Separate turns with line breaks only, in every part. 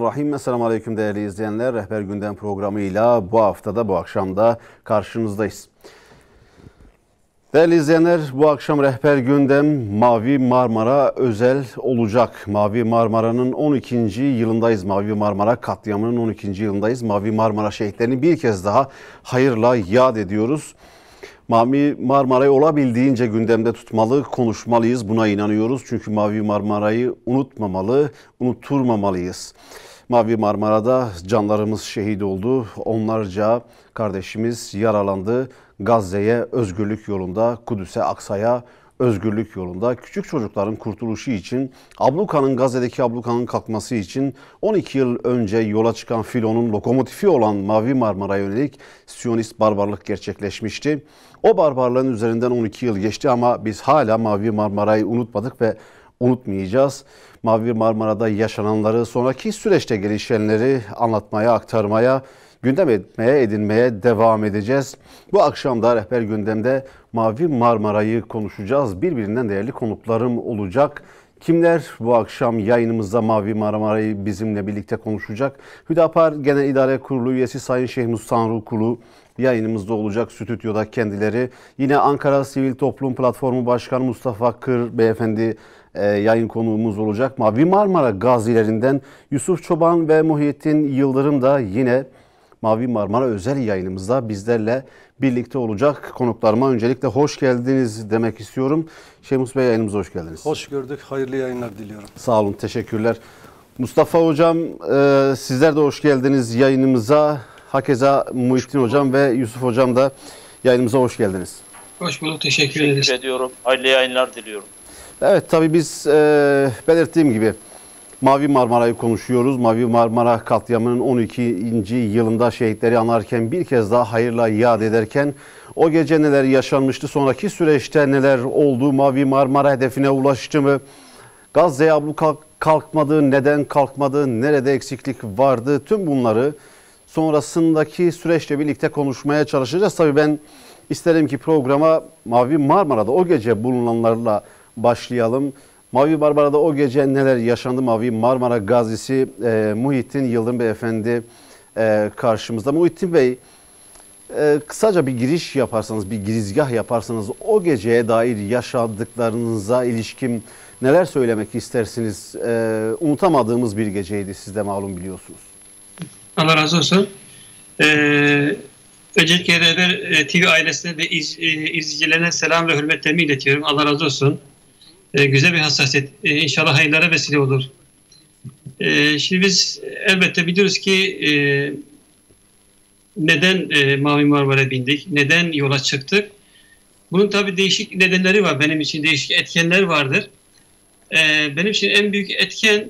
Bismillahirrahmanirrahim. Esselamu Aleyküm değerli izleyenler. Rehber Gündem programıyla bu haftada, bu akşamda karşınızdayız. Değerli izleyenler, bu akşam Rehber Gündem Mavi Marmara özel olacak. Mavi Marmara'nın 12. yılındayız. Mavi Marmara katliamının 12. yılındayız. Mavi Marmara şehitlerini bir kez daha hayırla yad ediyoruz. Mavi Marmara'yı olabildiğince gündemde tutmalı, konuşmalıyız. Buna inanıyoruz. Çünkü Mavi Marmara'yı unutmamalı, unutturmamalıyız. Mavi Marmara'da canlarımız şehit oldu. Onlarca kardeşimiz yaralandı. Gazze'ye özgürlük yolunda, Kudüs'e, Aksa'ya özgürlük yolunda, küçük çocukların kurtuluşu için, Gazze'deki ablukanın kalkması için 12 yıl önce yola çıkan filonun lokomotifi olan Mavi Marmara'ya yönelik Siyonist barbarlık gerçekleşmişti. O barbarlığın üzerinden 12 yıl geçti ama biz hala Mavi Marmara'yı unutmadık ve unutmayacağız. Mavi Marmara'da yaşananları, sonraki süreçte gelişenleri anlatmaya, aktarmaya, gündem edinmeye devam edeceğiz. Bu akşam da Rehber Gündem'de Mavi Marmara'yı konuşacağız. Birbirinden değerli konuklarım olacak. Kimler bu akşam yayınımızda Mavi Marmara'yı bizimle birlikte konuşacak? Hüdapar Genel İdare Kurulu üyesi Sayın Şeyh Mustanru Kulu yayınımızda olacak, stüdyoda kendileri. Yine Ankara Sivil Toplum Platformu Başkanı Mustafa Kır Beyefendi yayın konuğumuz olacak. Mavi Marmara gazilerinden Yusuf Çoban ve Muhyiddin Yıldırım da yine Mavi Marmara özel yayınımızda bizlerle birlikte olacak. Konuklarıma öncelikle hoş geldiniz demek istiyorum. Şemus Bey, yayınımıza hoş geldiniz.
Hoş gördük. Hayırlı yayınlar diliyorum.
Sağ olun, teşekkürler. Mustafa Hocam, sizler de hoş geldiniz yayınımıza. Hakeza Muhyiddin Hocam ve Yusuf Hocam da yayınımıza hoş geldiniz.
Hoş bulduk, teşekkür ederiz.
Teşekkür ediyorum. Hayırlı yayınlar diliyorum.
Evet, tabii biz belirttiğim gibi Mavi Marmara'yı konuşuyoruz. Mavi Marmara katliamının 12. yılında şehitleri anarken, bir kez daha hayırla yad ederken o gece neler yaşanmıştı, sonraki süreçte neler oldu, Mavi Marmara hedefine ulaştı mı, Gazze'ye abluka kalkmadı, neden kalkmadı, nerede eksiklik vardı, tüm bunları sonrasındaki süreçle birlikte konuşmaya çalışacağız. Tabii ben isterim ki programa Mavi Marmara'da o gece bulunanlarla başlayalım. Mavi Marmara'da o gece neler yaşandı? Mavi Marmara gazisi Muhyiddin Yıldırım Beyefendi karşımızda. Muhyiddin Bey, kısaca bir giriş yaparsanız, bir girizgah yaparsanız o geceye dair yaşadıklarınıza ilişkin neler söylemek istersiniz? Unutamadığımız bir geceydi, siz de malum biliyorsunuz.
Allah razı olsun. Öncelikle Rehber TV ailesine ve izleyicilerine selam ve hürmetlerimi iletiyorum. Allah razı olsun. Güzel bir hassasiyet. İnşallah hayırlara vesile olur. Şimdi biz elbette biliyoruz ki neden Mavi Marmara'ya bindik, neden yola çıktık. Bunun tabii değişik nedenleri var. Benim için değişik etkenler vardır. Benim için en büyük etken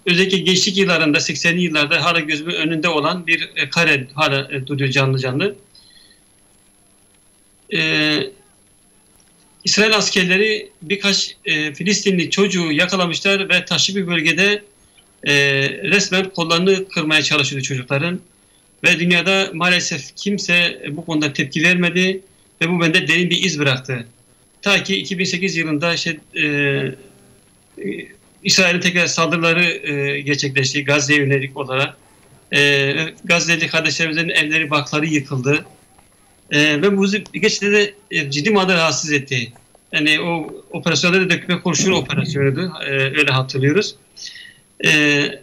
özellikle gençlik yıllarında, 80'li yıllarda hala gözümün önünde olan bir kare hala duruyor canlı canlı. İsrail askerleri birkaç Filistinli çocuğu yakalamışlar ve taşlı bir bölgede resmen kollarını kırmaya çalışıyordu çocukların. Ve dünyada maalesef kimse bu konuda tepki vermedi ve bu bende derin bir iz bıraktı. Ta ki 2008 yılında İsrail'in tekrar saldırıları gerçekleşti Gazze'ye yönelik olarak. Gazze'li kardeşlerimizin evleri, barkları yıkıldı. Ve bu gerçekten de ciddi manada rahatsız etti. Yani o operasyonları dökme kurşunu operasyonuydu. Öyle hatırlıyoruz.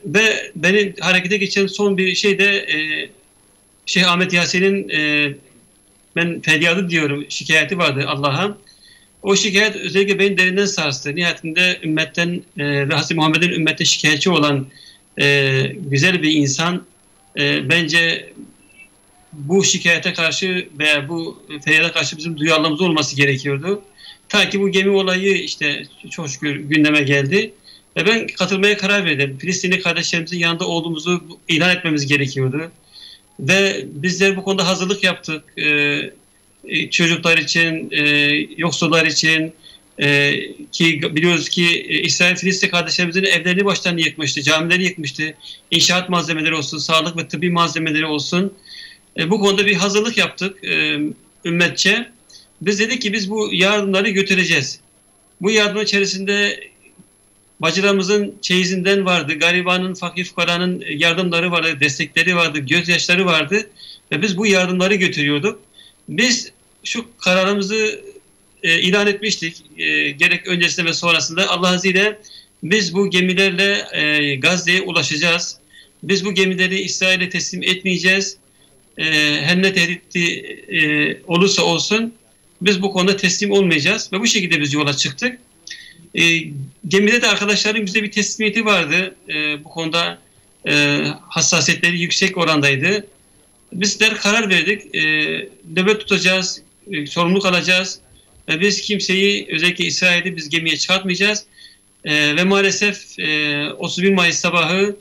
Ve beni harekete geçen son bir şey de Şeyh Ahmet Yasin'in ben feryadı diyorum, şikayeti vardı Allah'a. O şikayet özellikle beni derinden sarstı. Nihayetinde ümmetten ve Hazreti Muhammed'in ümmette şikayetçi olan güzel bir insan bence bu şikayete karşı veya bu feryada karşı bizim duyarlılığımız olması gerekiyordu. Ta ki bu gemi olayı işte çok şükür gündeme geldi. Ve ben katılmaya karar verdim. Filistinli kardeşlerimizin yanında olduğumuzu ilan etmemiz gerekiyordu. Ve bizler bu konuda hazırlık yaptık. Çocuklar için, yoksullar için ki biliyoruz ki İsrail Filistin kardeşlerimizin evlerini baştan yıkmıştı, camileri yıkmıştı. İnşaat malzemeleri olsun, sağlık ve tıbbi malzemeleri olsun. Bu konuda bir hazırlık yaptık ümmetçe. Biz dedik ki biz bu yardımları götüreceğiz. Bu yardım içerisinde bacılarımızın çeyizinden vardı, garibanın, fakir fukaranın yardımları vardı, destekleri vardı, gözyaşları vardı ve biz bu yardımları götürüyorduk. Biz şu kararımızı ilan etmiştik. Gerek öncesinde ve sonrasında Allah'ın izniyle biz bu gemilerle Gazze'ye ulaşacağız. Biz bu gemileri İsrail'e teslim etmeyeceğiz. Her ne tehdit olursa olsun biz bu konuda teslim olmayacağız ve bu şekilde biz yola çıktık. Gemide de arkadaşların bize bir teslimiyeti vardı. Bu konuda hassasiyetleri yüksek orandaydı. Bizler karar verdik. Nöbet tutacağız, sorumluluk alacağız. Ve biz kimseyi, özellikle İsrail'i biz gemiye çıkartmayacağız. Ve maalesef 31 Mayıs sabahı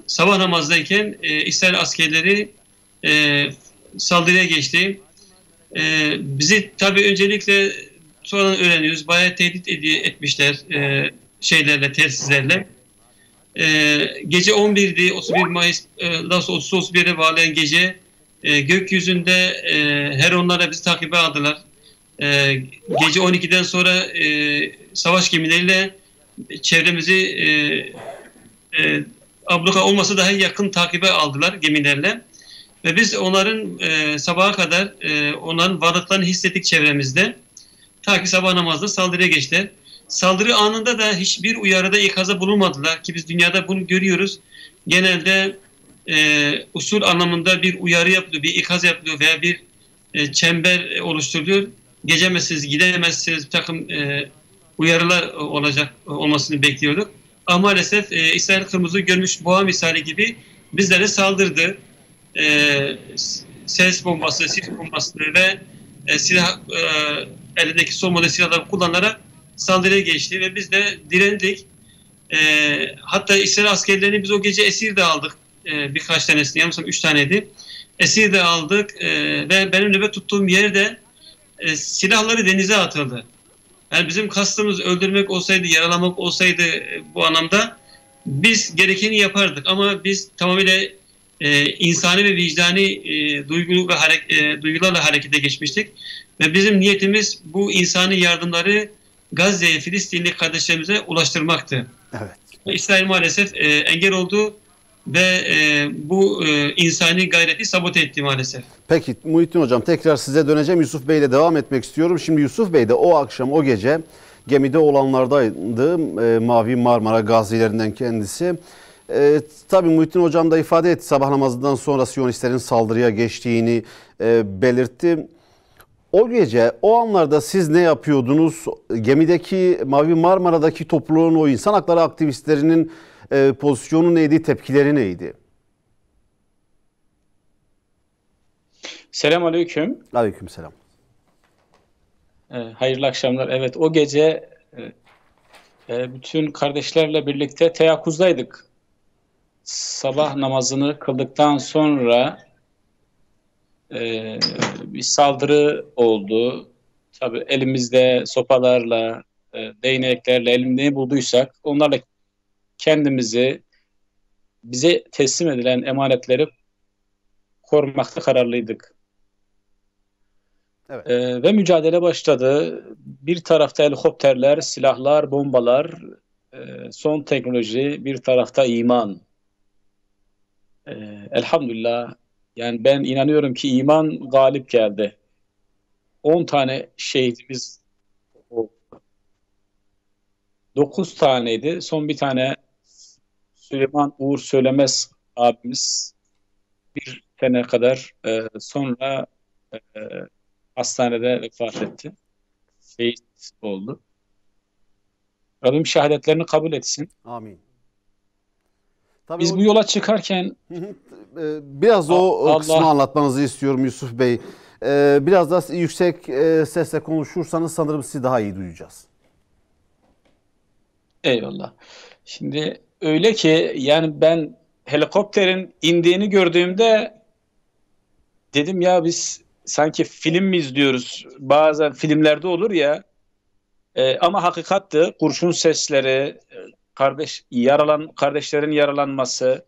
sabah namazdayken İsrail askerleri saldırıya geçti. Bizi tabii öncelikle sonradan öğreniyoruz. Bayağı tehdit etmişler şeylerle, telsizlerle. Gece 11'di, 31 Mayıs, daha sonra 30-31'e bağlayan gece gökyüzünde Heronlarla bizi takibe aldılar. Gece 12'den sonra savaş gemileriyle çevremizi abluka olmasa daha yakın takibe aldılar gemilerle. Ve biz onların sabaha kadar onların varlıklarını hissettik çevremizde. Ta ki sabah namazda saldırıya geçtiler. Saldırı anında da hiçbir uyarıda ikaza bulunmadılar ki biz dünyada bunu görüyoruz. Genelde usul anlamında bir uyarı yapılıyor, bir ikaz yapılıyor veya bir çember oluşturuluyor. Geçemezsiniz, gidemezsiniz, bir takım uyarılar olmasını bekliyorduk. Ama maalesef İsrail kırmızı görmüş boğa misali gibi bizlere saldırdı. Ses bombası, sis bombası ve silah elindeki son model silahları kullanarak saldırıya geçti ve biz de direndik. Hatta İsrail askerlerini biz o gece esir de aldık. Birkaç tanesini, yanılmıyorsam 3 taneydi. Esir de aldık ve benim nöbet tuttuğum yerde silahları denize atıldı. Yani bizim kastımız öldürmek olsaydı, yaralamak olsaydı bu anlamda biz gerekeni yapardık. Ama biz tamamıyla insani ve vicdani duygularla harekete geçmiştik. Ve bizim niyetimiz bu insani yardımları Gazze'ye, Filistinli kardeşlerimize ulaştırmaktı.
Evet.
İsrail maalesef engel oldu ve bu insani gayreti sabote etti maalesef.
Peki Muhittin Hocam, tekrar size döneceğim. Yusuf Bey ile devam etmek istiyorum. Şimdi Yusuf Bey de o akşam, o gece gemide olanlardaydı. Mavi Marmara gazilerinden kendisi. Tabii Muhittin Hocam da ifade etti, sabah namazından sonra Siyonistlerin saldırıya geçtiğini belirtti. O gece, o anlarda siz ne yapıyordunuz? Gemideki, Mavi Marmara'daki topluluğun, o insan hakları aktivistlerinin pozisyonu neydi, tepkileri neydi?
Selamünaleyküm.
Aleykümselam.
Hayırlı akşamlar. Evet, o gece bütün kardeşlerle birlikte teyakkuzdaydık. Sabah namazını kıldıktan sonra bir saldırı oldu. Tabii elimizde sopalarla, değneklerle, elimde ne bulduysak onlarla kendimizi, bize teslim edilen emanetleri korumakta kararlıydık.
Evet.
Ve mücadele başladı. Bir tarafta helikopterler, silahlar, bombalar, son teknoloji, bir tarafta iman. Elhamdülillah, yani ben inanıyorum ki iman galip geldi. 10 tane şehidimiz oldu. 9 taneydi. Son bir tane Süleyman Uğur Söylemez abimiz bir sene kadar sonra hastanede vefat etti. Şehit oldu. Rabbim şehadetlerini kabul etsin.
Amin. Tabii
Biz bu yola çıkarken
biraz o
Allah,
kısmı anlatmanızı istiyorum Yusuf Bey. Biraz daha yüksek sesle konuşursanız sanırım sizi daha iyi duyacağız.
eyvallah. Şimdi öyle ki yani ben helikopterin indiğini gördüğümde dedim ya biz sanki film mi izliyoruz? Bazen filmlerde olur ya. Ama hakikattı. Kurşun sesleri, kardeşlerin yaralanması,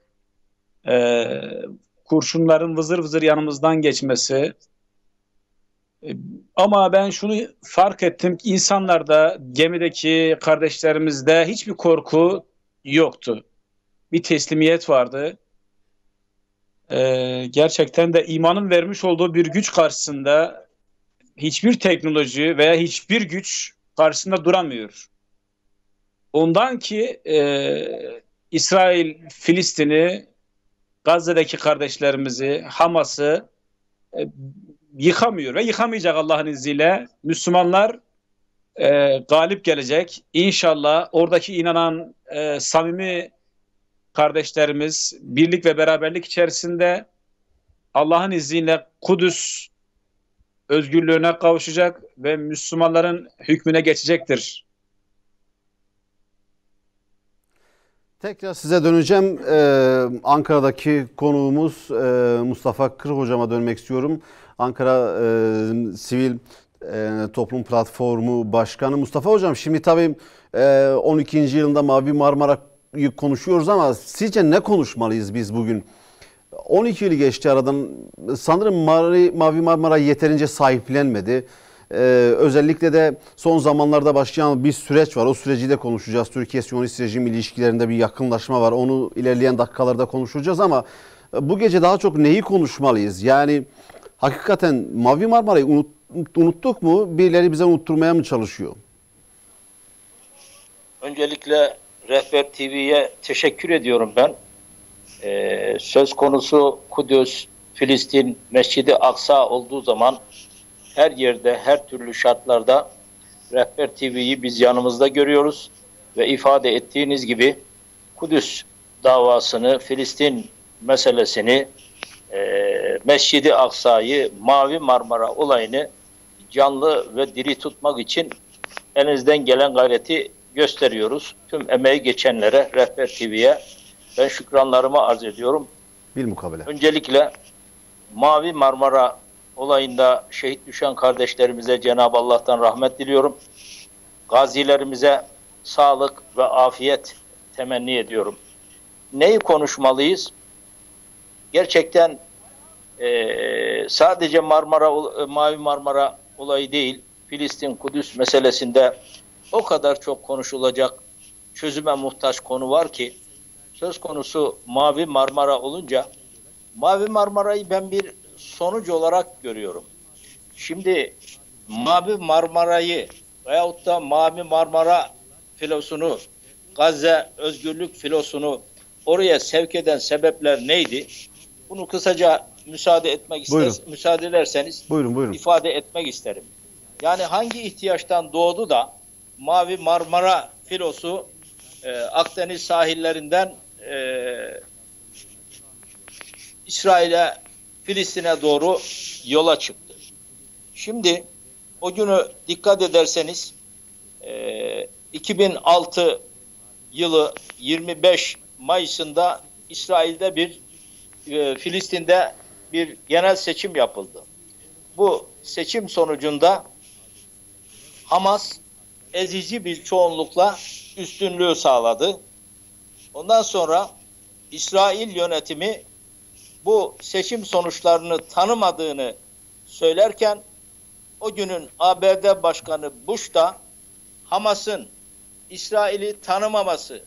kurşunların vızır vızır yanımızdan geçmesi Ama ben şunu fark ettim ki insanlarda, gemideki kardeşlerimizde hiçbir korku yoktu. Bir teslimiyet vardı. Gerçekten de imanın vermiş olduğu bir güç karşısında hiçbir teknoloji veya hiçbir güç karşısında duramıyor. Ondan ki İsrail, Filistin'i, Gazze'deki kardeşlerimizi, Hamas'ı yıkamıyor ve yıkamayacak Allah'ın izniyle. Müslümanlar galip gelecek. İnşallah oradaki inanan samimi kardeşlerimiz birlik ve beraberlik içerisinde Allah'ın izniyle Kudüs özgürlüğüne kavuşacak ve Müslümanların hükmüne geçecektir.
Tekrar size döneceğim. Ankara'daki konuğumuz Mustafa Kır hocama dönmek istiyorum. Ankara Sivil Toplum Platformu Başkanı Mustafa hocam, şimdi tabii 12. yılında Mavi Marmara'yı konuşuyoruz ama sizce ne konuşmalıyız biz bugün? 12 yıl geçti aradan. Sanırım Mavi Marmara yeterince sahiplenmedi. Özellikle de son zamanlarda başlayan bir süreç var. O süreci de konuşacağız. Türkiye-Siyonist rejim ilişkilerinde bir yakınlaşma var. Onu ilerleyen dakikalarda konuşacağız ama bu gece daha çok neyi konuşmalıyız? Yani hakikaten Mavi Marmara'yı unuttuk mu? Birileri bize unutturmaya mı çalışıyor?
Öncelikle Rehber TV'ye teşekkür ediyorum ben. Söz konusu Kudüs, Filistin, Mescid-i Aksa olduğu zaman her yerde, her türlü şartlarda Rehber TV'yi biz yanımızda görüyoruz ve ifade ettiğiniz gibi Kudüs davasını, Filistin meselesini, Mescid-i Aksa'yı, Mavi Marmara olayını canlı ve diri tutmak için elinizden gelen gayreti gösteriyoruz. Tüm emeği geçenlere, Rehber TV'ye ben şükranlarımı arz ediyorum.
Bilmukabele.
Öncelikle Mavi Marmara olayında şehit düşen kardeşlerimize Cenab-ı Allah'tan rahmet diliyorum. Gazilerimize sağlık ve afiyet temenni ediyorum. Neyi konuşmalıyız? Gerçekten sadece Mavi Marmara olayı değil, Filistin, Kudüs meselesinde o kadar çok konuşulacak, çözüme muhtaç konu var ki, söz konusu Mavi Marmara olunca, Mavi Marmara'yı ben bir sonuç olarak görüyorum. Şimdi Mavi Marmara'yı veyahut da Mavi Marmara filosunu, Gazze özgürlük filosunu oraya sevk eden sebepler neydi? Bunu kısaca müsaade ederseniz
Buyurun.
ifade etmek isterim. Yani hangi ihtiyaçtan doğdu da Mavi Marmara filosu Akdeniz sahillerinden İsrail'e, Filistin'e doğru yola çıktı. Şimdi o günü dikkat ederseniz 2006 yılı 25 Mayıs'ında İsrail'de Filistin'de bir genel seçim yapıldı. Bu seçim sonucunda Hamas ezici bir çoğunlukla üstünlüğü sağladı. Ondan sonra İsrail yönetimi bu seçim sonuçlarını tanımadığını söylerken o günün ABD Başkanı Bush da Hamas'ın İsrail'i tanımaması,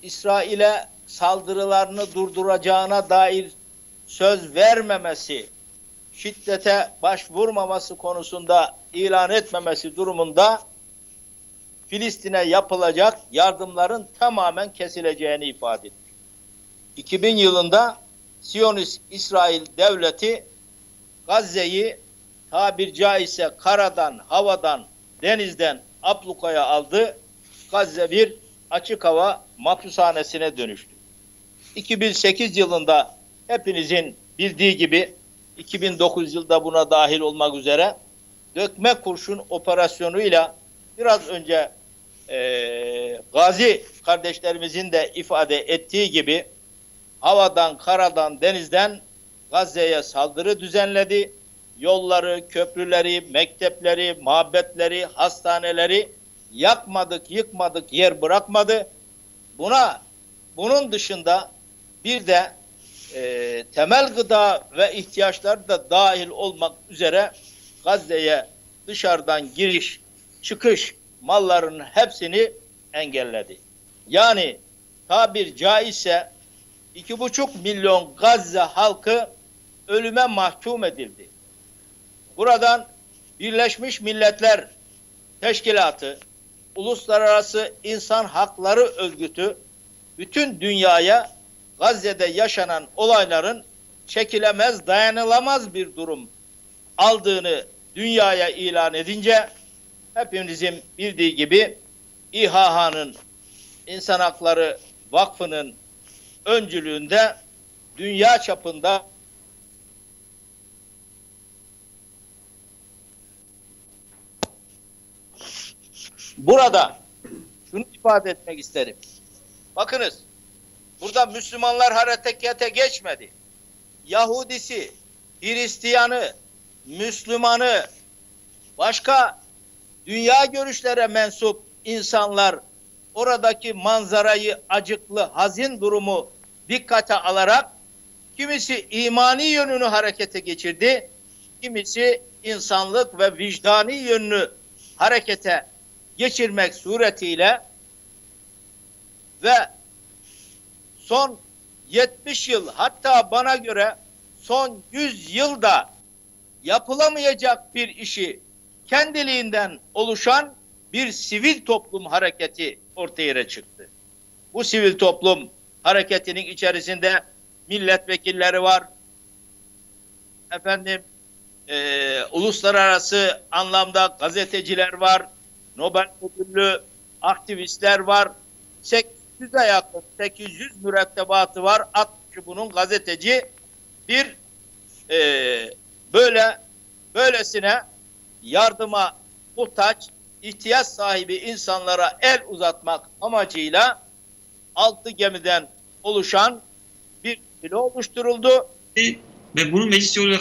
İsrail'e saldırılarını durduracağına dair söz vermemesi, şiddete başvurmaması konusunda ilan etmemesi durumunda Filistin'e yapılacak yardımların tamamen kesileceğini ifade etti. 2000 yılında Siyonist İsrail devleti Gazze'yi tabir caizse karadan, havadan, denizden ablukaya aldı. Gazze bir açık hava mahpushanesine dönüştü. 2008 yılında hepinizin bildiği gibi 2009 yılda buna dahil olmak üzere dökme kurşun operasyonuyla biraz önce Gazi kardeşlerimizin de ifade ettiği gibi havadan, karadan, denizden Gazze'ye saldırı düzenledi. Yolları, köprüleri, mektepleri, mabetleri, hastaneleri yakmadık, yıkmadık, yer bırakmadı. Bunun dışında bir de temel gıda ve ihtiyaçlar da dahil olmak üzere Gazze'ye dışarıdan giriş, çıkış mallarının hepsini engelledi. Yani tabir caizse 2,5 milyon Gazze halkı ölüme mahkum edildi. Buradan Birleşmiş Milletler Teşkilatı, Uluslararası İnsan Hakları Örgütü bütün dünyaya Gazze'de yaşanan olayların çekilemez, dayanılamaz bir durum aldığını dünyaya ilan edince hepimizin bildiği gibi İHH'nın İnsan Hakları Vakfı'nın öncülüğünde dünya çapında burada şunu ifade etmek isterim. Bakınız, burada Müslümanlar harekete geçmedi. Yahudisi, Hristiyanı, Müslümanı, başka dünya görüşlere mensup insanlar oradaki manzarayı, acıklı, hazin durumu dikkate alarak kimisi imani yönünü harekete geçirdi, kimisi insanlık ve vicdani yönünü harekete geçirmek suretiyle ve son 70 yıl, hatta bana göre son 100 yılda yapılamayacak bir işi kendiliğinden oluşan bir sivil toplum hareketi ortaya çıktı. Bu sivil toplum hareketinin içerisinde milletvekilleri var, uluslararası anlamda gazeteciler var, Nobel ödüllü aktivistler var, 800'e yakın, 800 mürettebatı var, 60'ı bunun gazeteci. Bir böylesine yardıma muhtaç, ihtiyaç sahibi insanlara el uzatmak amacıyla 6 gemiden oluşan bir filo oluşturuldu.
Ve bunun meclis yoluyla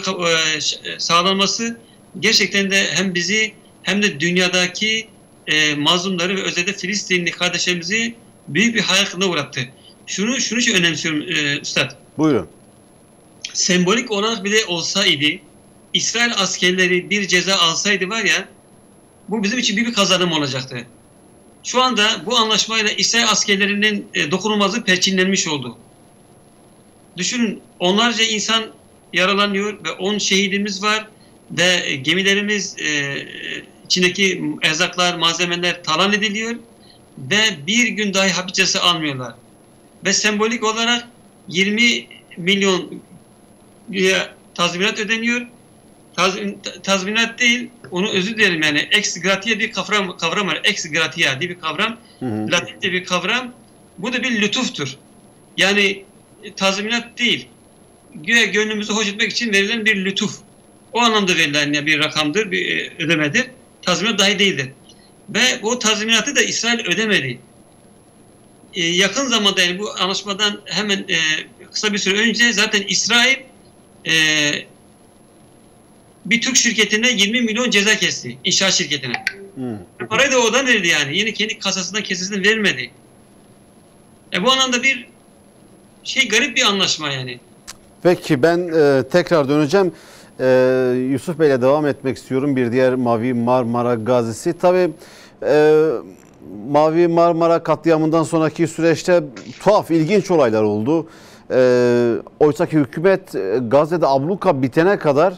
sağlanması gerçekten de hem bizi hem de dünyadaki mazlumları ve özellikle Filistinli kardeşlerimizi büyük bir hayal kırıklığına uğrattı. Şunu için önemsiyorum Üstad.
Buyurun.
Sembolik olarak bile olsaydı, İsrail askerleri bir ceza alsaydı var ya, bu bizim için bir kazanım olacaktı. Şu anda bu anlaşmayla İsrail askerlerinin dokunulmazlığı perçinlenmiş oldu. Düşünün, onlarca insan yaralanıyor ve 10 şehidimiz var ve gemilerimiz içindeki erzaklar, malzemeler talan ediliyor ve bir gün dahi hapis cezası almıyorlar. Ve sembolik olarak 20 milyon tazminat ödeniyor. Tazminat değil, onu özür dilerim yani ex gratia bir kavram var. Ex gratia diye bir kavram. Latince bir kavram. Bu da bir lütuftur. Yani tazminat değil. Güya gönlümüzü hoş etmek için verilen bir lütuf. O anlamda verilen bir rakamdır, bir ödemedir. Tazminat dahi değildir. Ve o tazminatı da İsrail ödemedi. Yakın zamanda yani bu anlaşmadan hemen kısa bir süre önce zaten İsrail bir Türk şirketine 20 milyon ceza kesti. İnşaat şirketine. Parayı da odan verdi yani. Yine kendi kasasından kesesinden vermedi. Bu anlamda bir garip bir anlaşma yani.
Peki ben tekrar döneceğim. Yusuf Bey'le devam etmek istiyorum. Bir diğer Mavi Marmara gazisi. Tabii Mavi Marmara katliamından sonraki süreçte tuhaf, ilginç olaylar oldu. Oysa ki hükümet Gazze'de abluka bitene kadar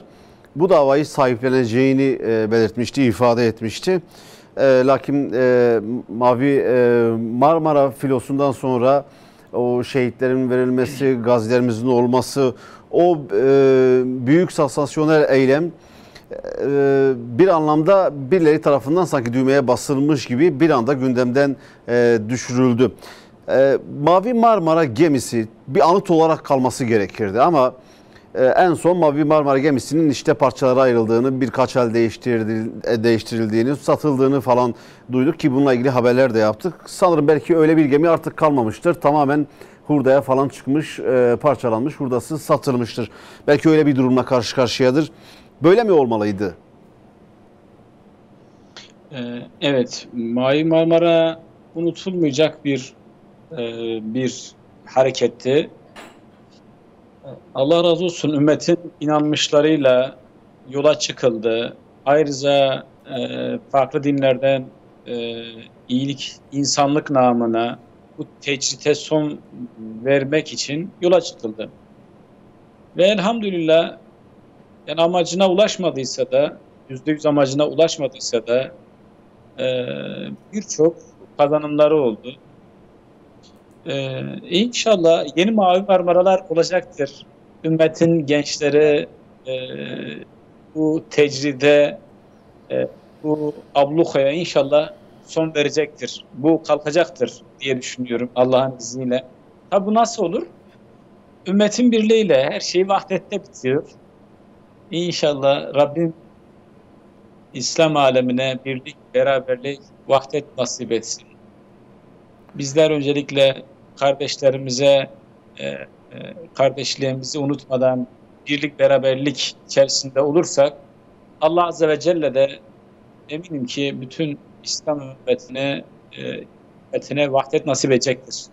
bu davayı sahipleneceğini belirtmişti, ifade etmişti. Lakin Mavi Marmara filosundan sonra o şehitlerin verilmesi, gazilerimizin olması, o büyük sansasyonel eylem bir anlamda birileri tarafından sanki düğmeye basılmış gibi bir anda gündemden düşürüldü. Mavi Marmara gemisi bir anıt olarak kalması gerekirdi ama en son Mavi Marmara gemisinin işte parçalara ayrıldığını, birkaç el değiştirildiğini, satıldığını falan duyduk ki bununla ilgili haberler de yaptık. Sanırım belki öyle bir gemi artık kalmamıştır. Tamamen hurdaya falan çıkmış, parçalanmış, hurdası satılmıştır. Belki öyle bir durumla karşı karşıyadır. Böyle mi olmalıydı?
Evet, Mavi Marmara unutulmayacak bir hareketti. Allah razı olsun, ümmetin inanmışlarıyla yola çıkıldı. Ayrıca farklı dinlerden iyilik, insanlık namına bu tecrite son vermek için yola çıkıldı. Ve elhamdülillah yani amacına ulaşmadıysa da, %100 amacına ulaşmadıysa da birçok kazanımları oldu. İnşallah yeni Mavi Marmaralar olacaktır. Ümmetin gençleri bu tecride, bu ablukaya inşallah son verecektir. Bu kalkacaktır diye düşünüyorum Allah'ın izniyle. Tabi bu nasıl olur? Ümmetin birliğiyle her şey vahdette bitiyor. İnşallah Rabbim İslam alemine birlik, beraberlik, vahdet nasip etsin. Bizler öncelikle kardeşlerimize kardeşliğimizi unutmadan birlik, beraberlik içerisinde olursak Allah Azze ve Celle de eminim ki bütün İslam ümmetine vahdet nasip edecektir.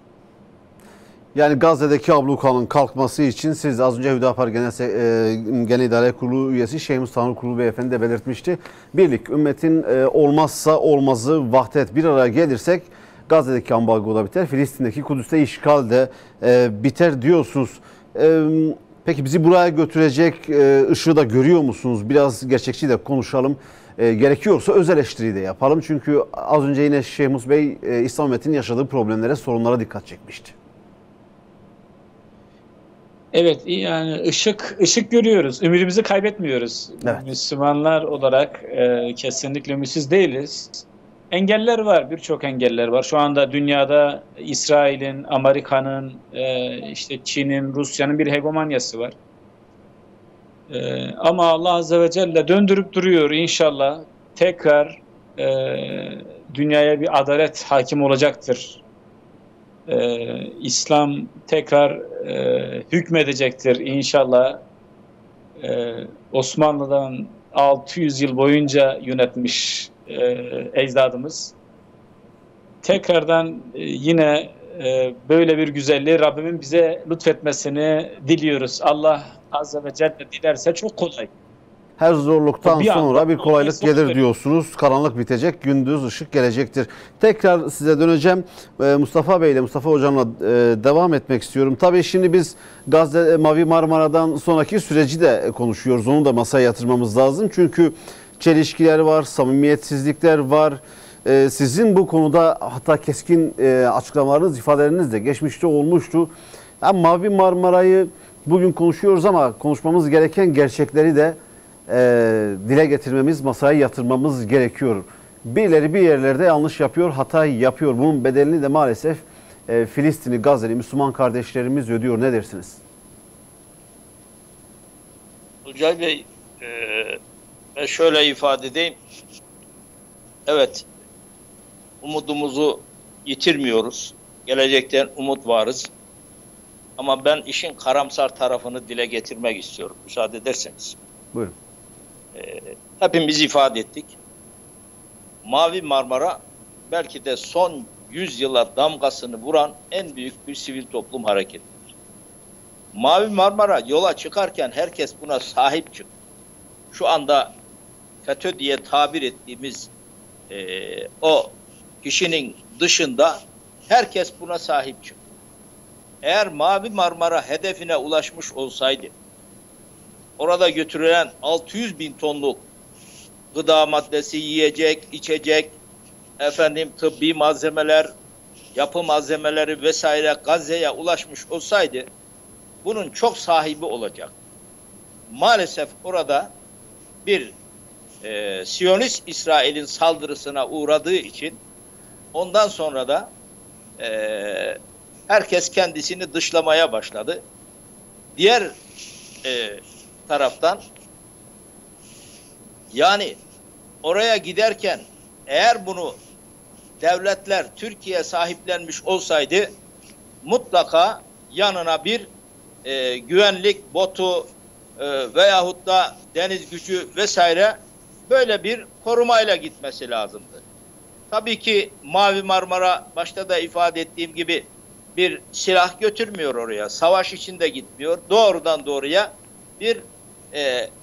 Yani Gazze'deki ablukanın kalkması için siz az önce Hüdapar Genel İdare Kurulu üyesi Şeyh Mustafa Kurulu Beyefendi de belirtmişti. Birlik, ümmetin olmazsa olmazı vahdet, bir araya gelirsek Gazze'deki ambargo da biter, Filistin'deki Kudüs'te işgal de biter diyorsunuz. Peki bizi buraya götürecek ışığı da görüyor musunuz? Biraz gerçekçi de konuşalım. Gerekiyorsa öz eleştiri de yapalım. Çünkü az önce yine Şeyh Mustafa Bey İslam ümmetinin yaşadığı problemlere, sorunlara dikkat çekmişti.
Evet, yani ışık görüyoruz. Ümidimizi kaybetmiyoruz.
Evet.
Müslümanlar olarak kesinlikle ümitsiz değiliz. Engeller var, birçok engeller var. Şu anda dünyada İsrail'in, Amerika'nın, işte Çin'in, Rusya'nın bir hegemonyası var. Ama Allah Azze ve Celle döndürüp duruyor. İnşallah tekrar dünyaya bir adalet hakim olacaktır. İslam tekrar hükmedecektir inşallah. Osmanlı'dan 600 yıl boyunca yönetmiş ecdadımız. Tekrardan yine böyle bir güzelliği Rabbimin bize lütfetmesini diliyoruz. Allah Azze ve Celle dilerse çok kolay.
Her zorluktan sonra bir kolaylık gelir
verir
diyorsunuz. Karanlık bitecek, gündüz ışık gelecektir. Tekrar size döneceğim. Mustafa Bey ile, Mustafa Hocam'la devam etmek istiyorum. Tabii şimdi biz Gazze Mavi Marmara'dan sonraki süreci de konuşuyoruz. Onu da masaya yatırmamız lazım. Çünkü çelişkiler var, samimiyetsizlikler var. Sizin bu konuda hatta keskin açıklamalarınız, ifadeleriniz de geçmişte olmuştu. Yani Mavi Marmara'yı bugün konuşuyoruz ama konuşmamız gereken gerçekleri de dile getirmemiz, masaya yatırmamız gerekiyor. Birileri bir yerlerde yanlış yapıyor, hata yapıyor. Bunun bedelini de maalesef Filistinli, Gazze'li Müslüman kardeşlerimiz ödüyor. Ne dersiniz?
Tuncay Bey, ben şöyle ifade edeyim. Evet, umudumuzu yitirmiyoruz. Gelecekten umut varız. Ama ben işin karamsar tarafını dile getirmek istiyorum. Müsaade ederseniz.
Buyurun.
Hepimiz ifade ettik. Mavi Marmara belki de son 100 yıla damgasını vuran en büyük bir sivil toplum hareketidir. Mavi Marmara yola çıkarken herkes buna sahip çıktı. Şu anda FETÖ diye tabir ettiğimiz o kişinin dışında herkes buna sahip çıktı. Eğer Mavi Marmara hedefine ulaşmış olsaydı, orada götürülen 600 bin tonluk gıda maddesi, yiyecek, içecek, tıbbi malzemeler, yapı malzemeleri vesaire Gazze'ye ulaşmış olsaydı, bunun çok sahibi olacak. Maalesef orada bir Siyonist İsrail'in saldırısına uğradığı için ondan sonra da herkes kendisini dışlamaya başladı. Diğer taraftan yani oraya giderken eğer bunu devletler Türkiye sahiplenmiş olsaydı mutlaka yanına bir güvenlik botu veyahut da deniz gücü vesaire böyle bir korumayla gitmesi lazımdı. Tabii ki Mavi Marmara başta da ifade ettiğim gibi bir silah götürmüyor oraya. Savaş içinde gitmiyor. Doğrudan doğruya bir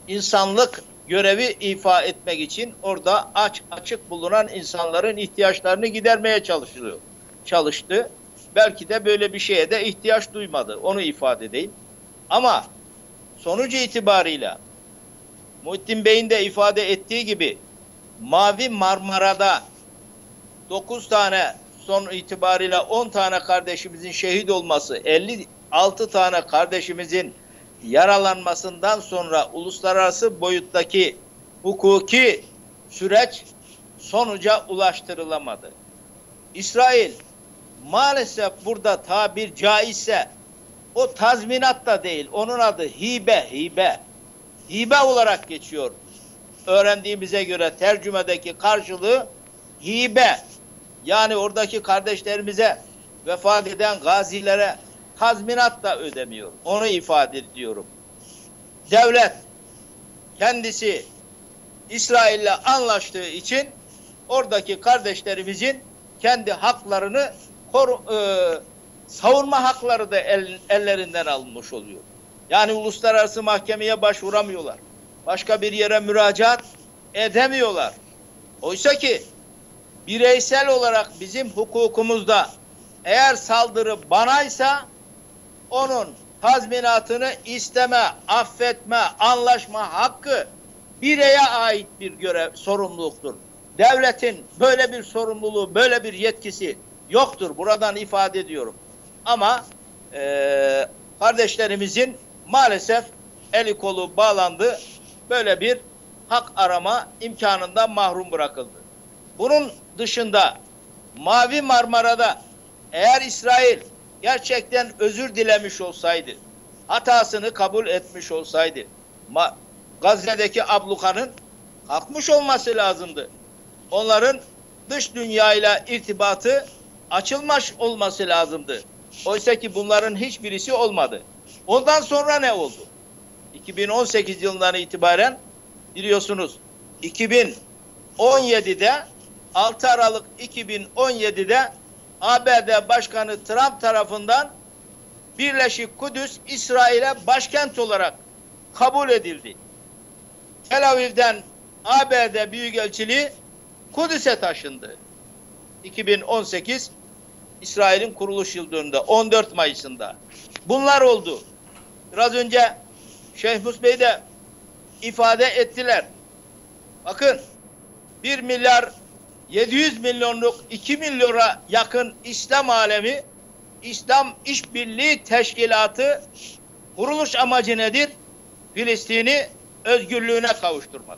insanlık görevi ifa etmek için orada açık bulunan insanların ihtiyaçlarını gidermeye çalıştı. Belki de böyle bir şeye de ihtiyaç duymadı. Onu ifade edeyim. Ama sonucu itibarıyla Muhittin Bey'in de ifade ettiği gibi Mavi Marmara'da 9 tane, son itibariyle 10 tane kardeşimizin şehit olması, 56 tane kardeşimizin yaralanmasından sonra uluslararası boyuttaki hukuki süreç sonuca ulaştırılamadı. İsrail maalesef burada tabir caizse o tazminat da değil, onun adı hibe. Hibe olarak geçiyor. Öğrendiğimize göre tercümedeki karşılığı hibe. Yani oradaki kardeşlerimize, vefat eden gazilere tazminat da ödemiyor. Onu ifade ediyorum. Devlet kendisi İsrail'le anlaştığı için oradaki kardeşlerimizin kendi haklarını savunma hakları da ellerinden alınmış oluyor. Yani uluslararası mahkemeye başvuramıyorlar. Başka bir yere müracaat edemiyorlar. Oysa ki bireysel olarak bizim hukukumuzda eğer saldırı banaysa onun tazminatını isteme, affetme, anlaşma hakkı bireye ait bir sorumluluktur. Devletin böyle bir sorumluluğu, böyle bir yetkisi yoktur. Buradan ifade ediyorum. Ama kardeşlerimizin maalesef eli kolu bağlandı. Böyle bir hak arama imkanından mahrum bırakıldı. Bunun dışında Mavi Marmara'da eğer İsrail gerçekten özür dilemiş olsaydı, hatasını kabul etmiş olsaydı, Gazze'deki ablukanın kalkmış olması lazımdı. Onların dış dünyayla irtibatı açılmış olması lazımdı. Oysa ki bunların hiçbirisi olmadı. Ondan sonra ne oldu? 2018 yılından itibaren biliyorsunuz 2017'de 6 Aralık 2017'de ABD Başkanı Trump tarafından Birleşik Kudüs İsrail'e başkent olarak kabul edildi. Tel Aviv'den ABD Büyükelçiliği Kudüs'e taşındı. 2018 İsrail'in kuruluş yıl dönümünde 14 Mayıs'ında. Bunlar oldu. Biraz önce Şeyh Mus Bey de ifade ettiler. Bakın 1 milyar 700 milyonluk 2 milyona yakın İslam alemi, İslam İşbirliği Teşkilatı kuruluş amacı nedir? Filistin'i özgürlüğüne kavuşturmak.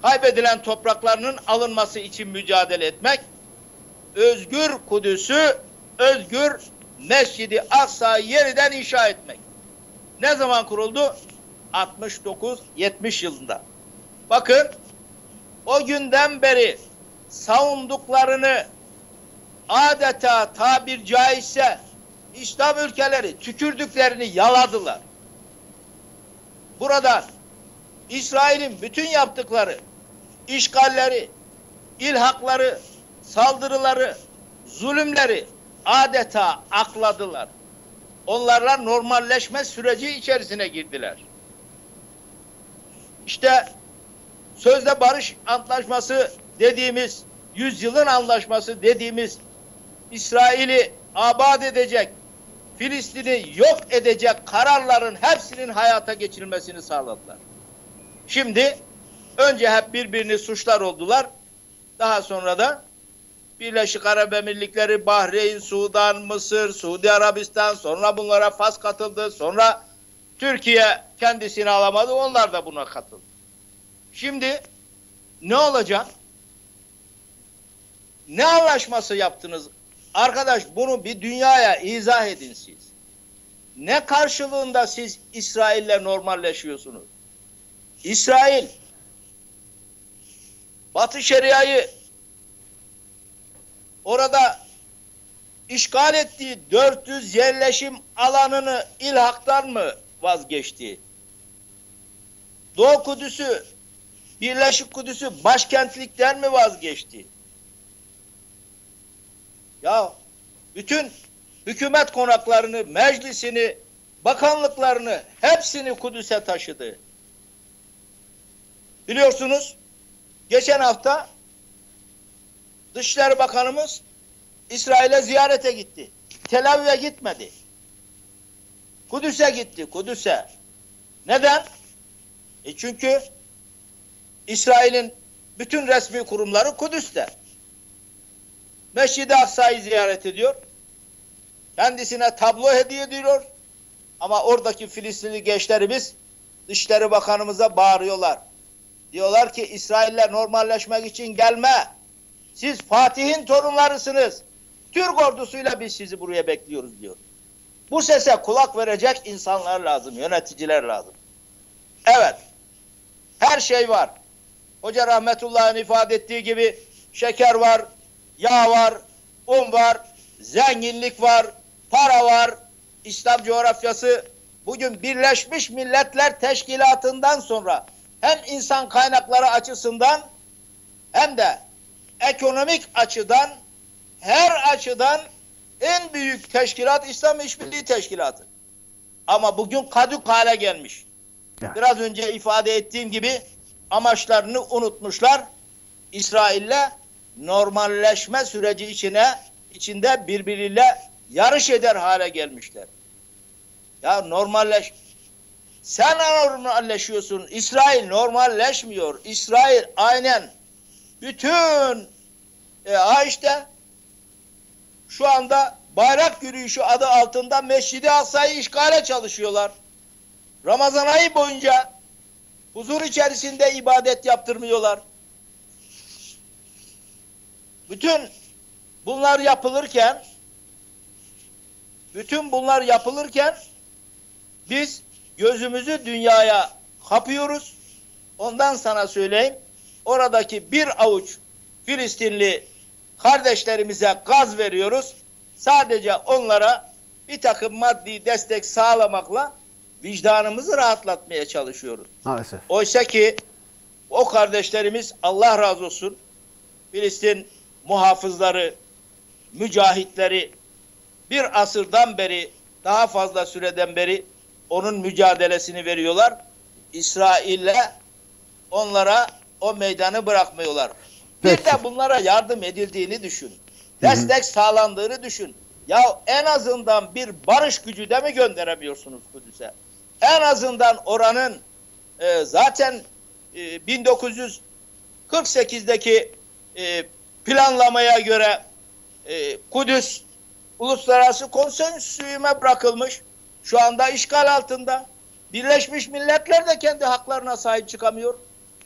Kaybedilen topraklarının alınması için mücadele etmek, özgür Kudüs'ü, özgür Mescid-i Aksa'yı yeniden inşa etmek. Ne zaman kuruldu? 69-70 yılında. Bakın, o günden beri savunduklarını adeta tabir caizse İslam ülkeleri tükürdüklerini yaladılar. Buradan İsrail'in bütün yaptıkları, işgalleri, ilhakları, saldırıları, zulümleri adeta akladılar. Onlarla normalleşme süreci içerisine girdiler. İşte sözde barış antlaşması dediğimiz, yüzyılın anlaşması dediğimiz İsrail'i abad edecek, Filistin'i yok edecek kararların hepsinin hayata geçirilmesini sağladılar. Şimdi önce hep birbirini suçlar oldular. Daha sonra da Birleşik Arap Emirlikleri, Bahreyn, Sudan, Mısır, Suudi Arabistan, sonra bunlara Fas katıldı. Sonra Türkiye kendisini alamadı. Onlar da buna katıldı. Şimdi ne olacak? Ne anlaşması yaptınız? Arkadaş bunu bir dünyaya izah edin siz. Ne karşılığında siz İsrail'le normalleşiyorsunuz? İsrail Batı Şeria'yı orada işgal ettiği 400 yerleşim alanını ilhaktan mı vazgeçti? Doğu Kudüs'ü, Birleşik Kudüs'ü başkentlikten mi vazgeçti? Ya bütün hükümet konaklarını, meclisini, bakanlıklarını hepsini Kudüs'e taşıdı.
Biliyorsunuz geçen hafta Dışişleri Bakanımız İsrail'e ziyarete gitti. Tel Aviv'e gitmedi. Kudüs'e gitti, Kudüs'e. Neden? Çünkü İsrail'in bütün resmi kurumları Kudüs'te. Mescid-i Aksa'yı ziyaret ediyor. Kendisine tablo hediye ediyor. Ama oradaki Filistinli gençlerimiz Dışişleri Bakanımıza bağırıyorlar. Diyorlar ki İsrail'le normalleşmek için gelme. Siz Fatih'in torunlarısınız. Türk ordusuyla biz sizi buraya bekliyoruz diyor. Bu sese kulak verecek insanlar lazım, yöneticiler lazım. Evet, her şey var. Hoca Rahmetullah'ın ifade ettiği gibi şeker var, yağ var, un var, zenginlik var, para var. İslam coğrafyası bugün Birleşmiş Milletler Teşkilatı'ndan sonra hem insan kaynakları açısından hem de ekonomik açıdan her açıdan en büyük teşkilat İslam İşbirliği Teşkilatı. Ama bugün kadük hale gelmiş.
Yani.
Biraz önce ifade ettiğim gibi amaçlarını unutmuşlar. İsrail'le normalleşme süreci içinde birbiriyle yarış eder hale gelmişler. Ya normalleş. Sen normalleşiyorsun. İsrail normalleşmiyor. İsrail aynen bütün işte şu anda bayrak yürüyüşü adı altında Mescid-i Aksa'yı işgale çalışıyorlar. Ramazan ayı boyunca huzur içerisinde ibadet yaptırmıyorlar. Bütün bunlar yapılırken biz gözümüzü dünyaya kapıyoruz. Ondan sana söyleyeyim. Oradaki bir avuç Filistinli kardeşlerimize gaz veriyoruz. Sadece onlara bir takım maddi destek sağlamakla vicdanımızı rahatlatmaya çalışıyoruz.
Maalesef.
Oysa ki o kardeşlerimiz Allah razı olsun Filistin muhafızları, mücahitleri bir asırdan beri daha fazla süreden beri onun mücadelesini veriyorlar. İsrail'le onlara o meydanı bırakmıyorlar.
Peki.
Bir de bunlara yardım edildiğini düşün. Destek sağlandığını düşün. Ya en azından bir barış gücü de mi gönderemiyorsunuz Kudüs'e? En azından oranın zaten 1948'deki planlamaya göre Kudüs uluslararası konsensüsüme bırakılmış. Şu anda işgal altında. Birleşmiş Milletler de kendi haklarına sahip çıkamıyor.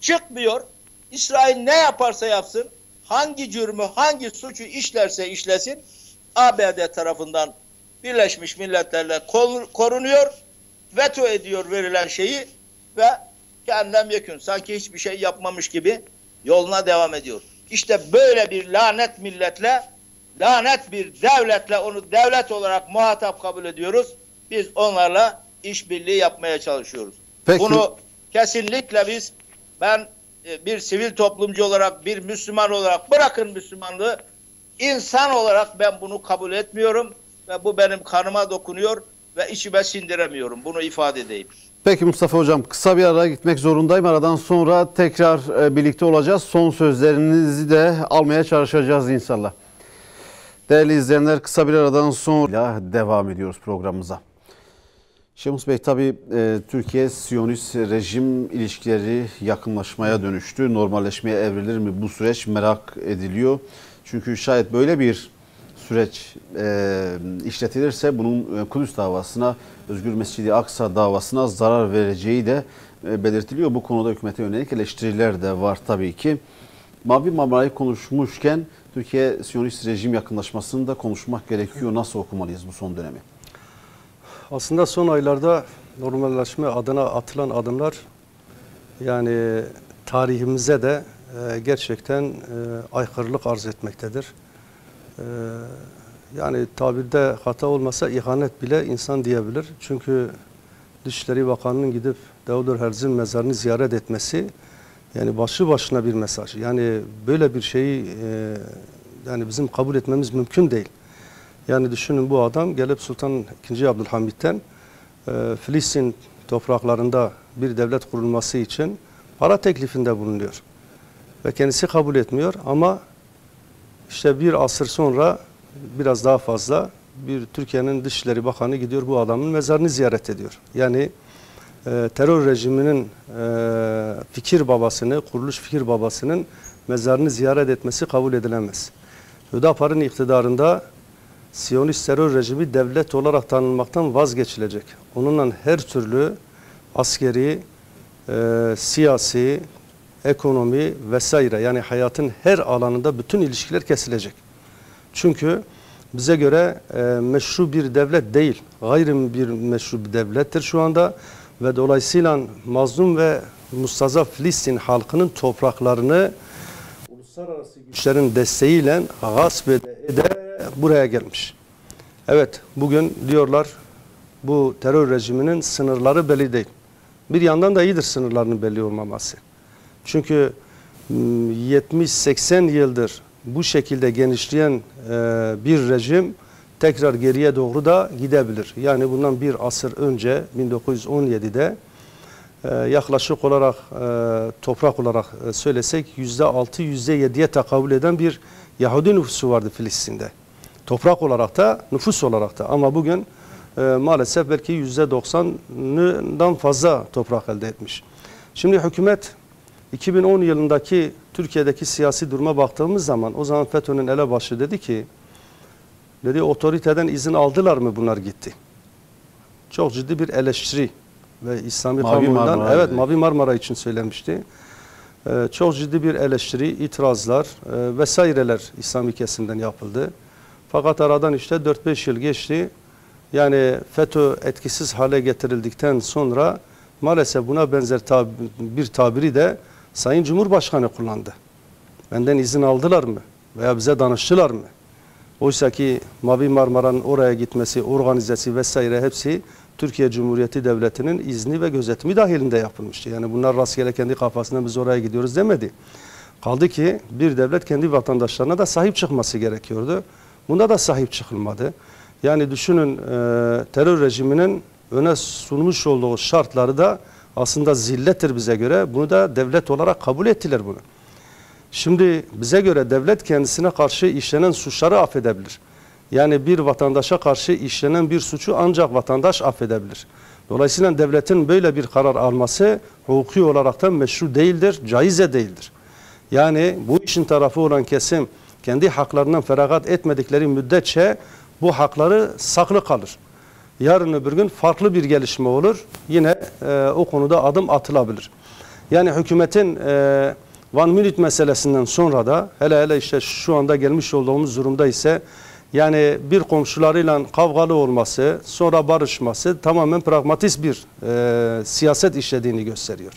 Çıkmıyor. İsrail ne yaparsa yapsın, hangi cürmü, hangi suçu işlerse işlesin, ABD tarafından Birleşmiş Milletler'le korunuyor, veto ediyor verilen şeyi ve kendinden yekün. Sanki hiçbir şey yapmamış gibi yoluna devam ediyor. İşte böyle bir lanet milletle, lanet bir devletle onu devlet olarak muhatap kabul ediyoruz. Biz onlarla işbirliği yapmaya çalışıyoruz.
Peki.
Bunu kesinlikle ben bir sivil toplumcu olarak, bir Müslüman olarak, bırakın Müslümanlığı, insan olarak ben bunu kabul etmiyorum ve bu benim kanıma dokunuyor ve içime sindiremiyorum. Bunu ifade edeyim.
Peki Mustafa Hocam, kısa bir araya gitmek zorundayım. Aradan sonra tekrar birlikte olacağız. Son sözlerinizi de almaya çalışacağız inşallah. Değerli izleyenler, kısa bir aradan sonra devam ediyoruz programımıza. Şemus Bey, tabii Türkiye-Siyonist rejim ilişkileri yakınlaşmaya dönüştü. Normalleşmeye evrilir mi bu süreç merak ediliyor. Çünkü şayet böyle bir süreç işletilirse bunun Kudüs davasına, Özgür Mescid-i Aksa davasına zarar vereceği de belirtiliyor. Bu konuda hükümete yönelik eleştiriler de var tabii ki. Mavi Marmara'yı konuşmuşken Türkiye-Siyonist rejim yakınlaşmasını da konuşmak gerekiyor. Nasıl okumalıyız bu son dönemi?
Aslında son aylarda normalleşme adına atılan adımlar yani tarihimize de gerçekten aykırılık arz etmektedir. Yani tabirde hata olmasa ihanet bile insan diyebilir. Çünkü Dışişleri Bakanı'nın gidip Davud Herzl'in mezarını ziyaret etmesi yani başlı başına bir mesaj. Yani böyle bir şeyi yani bizim kabul etmemiz mümkün değil. Yani düşünün, bu adam gelip Sultan II. Abdülhamid'den Filistin topraklarında bir devlet kurulması için para teklifinde bulunuyor. Ve kendisi kabul etmiyor ama işte bir asır sonra biraz daha fazla bir Türkiye'nin Dışişleri Bakanı gidiyor bu adamın mezarını ziyaret ediyor. Yani terör rejiminin fikir babasını, kuruluş fikir babasının mezarını ziyaret etmesi kabul edilemez. Hüdapar'ın iktidarında Siyonist terör rejimi devlet olarak tanınmaktan vazgeçilecek. Onunla her türlü askeri, siyasi, ekonomi vesaire yani hayatın her alanında bütün ilişkiler kesilecek. Çünkü bize göre meşru bir devlet değil, gayri bir meşru bir devlettir şu anda ve dolayısıyla mazlum ve mustazaf Filistin halkının topraklarını uluslararası güçlerin desteğiyle gasp ede buraya gelmiş. Evet, bugün diyorlar bu terör rejiminin sınırları belli değil. Bir yandan da iyidir sınırlarının belli olmaması. Çünkü 70-80 yıldır bu şekilde genişleyen bir rejim tekrar geriye doğru da gidebilir. Yani bundan bir asır önce 1917'de yaklaşık olarak toprak olarak söylesek %6, %7'ye tekabül eden bir Yahudi nüfusu vardı Filistin'de. Toprak olarak da nüfus olarak da ama bugün maalesef belki %90'dan fazla toprak elde etmiş. Şimdi hükümet 2010 yılındaki Türkiye'deki siyasi duruma baktığımız zaman o zaman FETÖ'nün elebaşı dedi ki otoriteden izin aldılar mı bunlar gitti. Çok ciddi bir eleştiri ve İslami kamuoyundan evet Mavi Marmara için söylemişti. Çok ciddi bir eleştiri, itirazlar vesaireler İslami kesimden yapıldı. Fakat aradan işte 4-5 yıl geçti. Yani FETÖ etkisiz hale getirildikten sonra maalesef buna benzer bir tabiri de Sayın Cumhurbaşkanı kullandı. Benden izin aldılar mı? Veya bize danıştılar mı? Oysa ki Mavi Marmara'nın oraya gitmesi, organizesi vesaire hepsi Türkiye Cumhuriyeti Devleti'nin izni ve gözetimi dahilinde yapılmıştı. Yani bunlar rastgele kendi kafasına biz oraya gidiyoruz demedi. Kaldı ki bir devlet kendi vatandaşlarına da sahip çıkması gerekiyordu. Bunda da sahip çıkılmadı. Yani düşünün terör rejiminin öne sunmuş olduğu şartları da aslında zillettir bize göre. Bunu da devlet olarak kabul ettiler bunu. Şimdi bize göre devlet kendisine karşı işlenen suçları affedebilir. Yani bir vatandaşa karşı işlenen bir suçu ancak vatandaş affedebilir. Dolayısıyla devletin böyle bir karar alması hukuki olarak da meşru değildir, caiz de değildir. Yani bu işin tarafı olan kesim kendi haklarından feragat etmedikleri müddetçe bu hakları saklı kalır. Yarın öbür gün farklı bir gelişme olur. Yine o konuda adım atılabilir. Yani hükümetin One Minute meselesinden sonra da hele işte şu anda gelmiş olduğumuz durumda ise yani bir komşularıyla kavgalı olması, sonra barışması tamamen pragmatist bir siyaset işlediğini gösteriyor.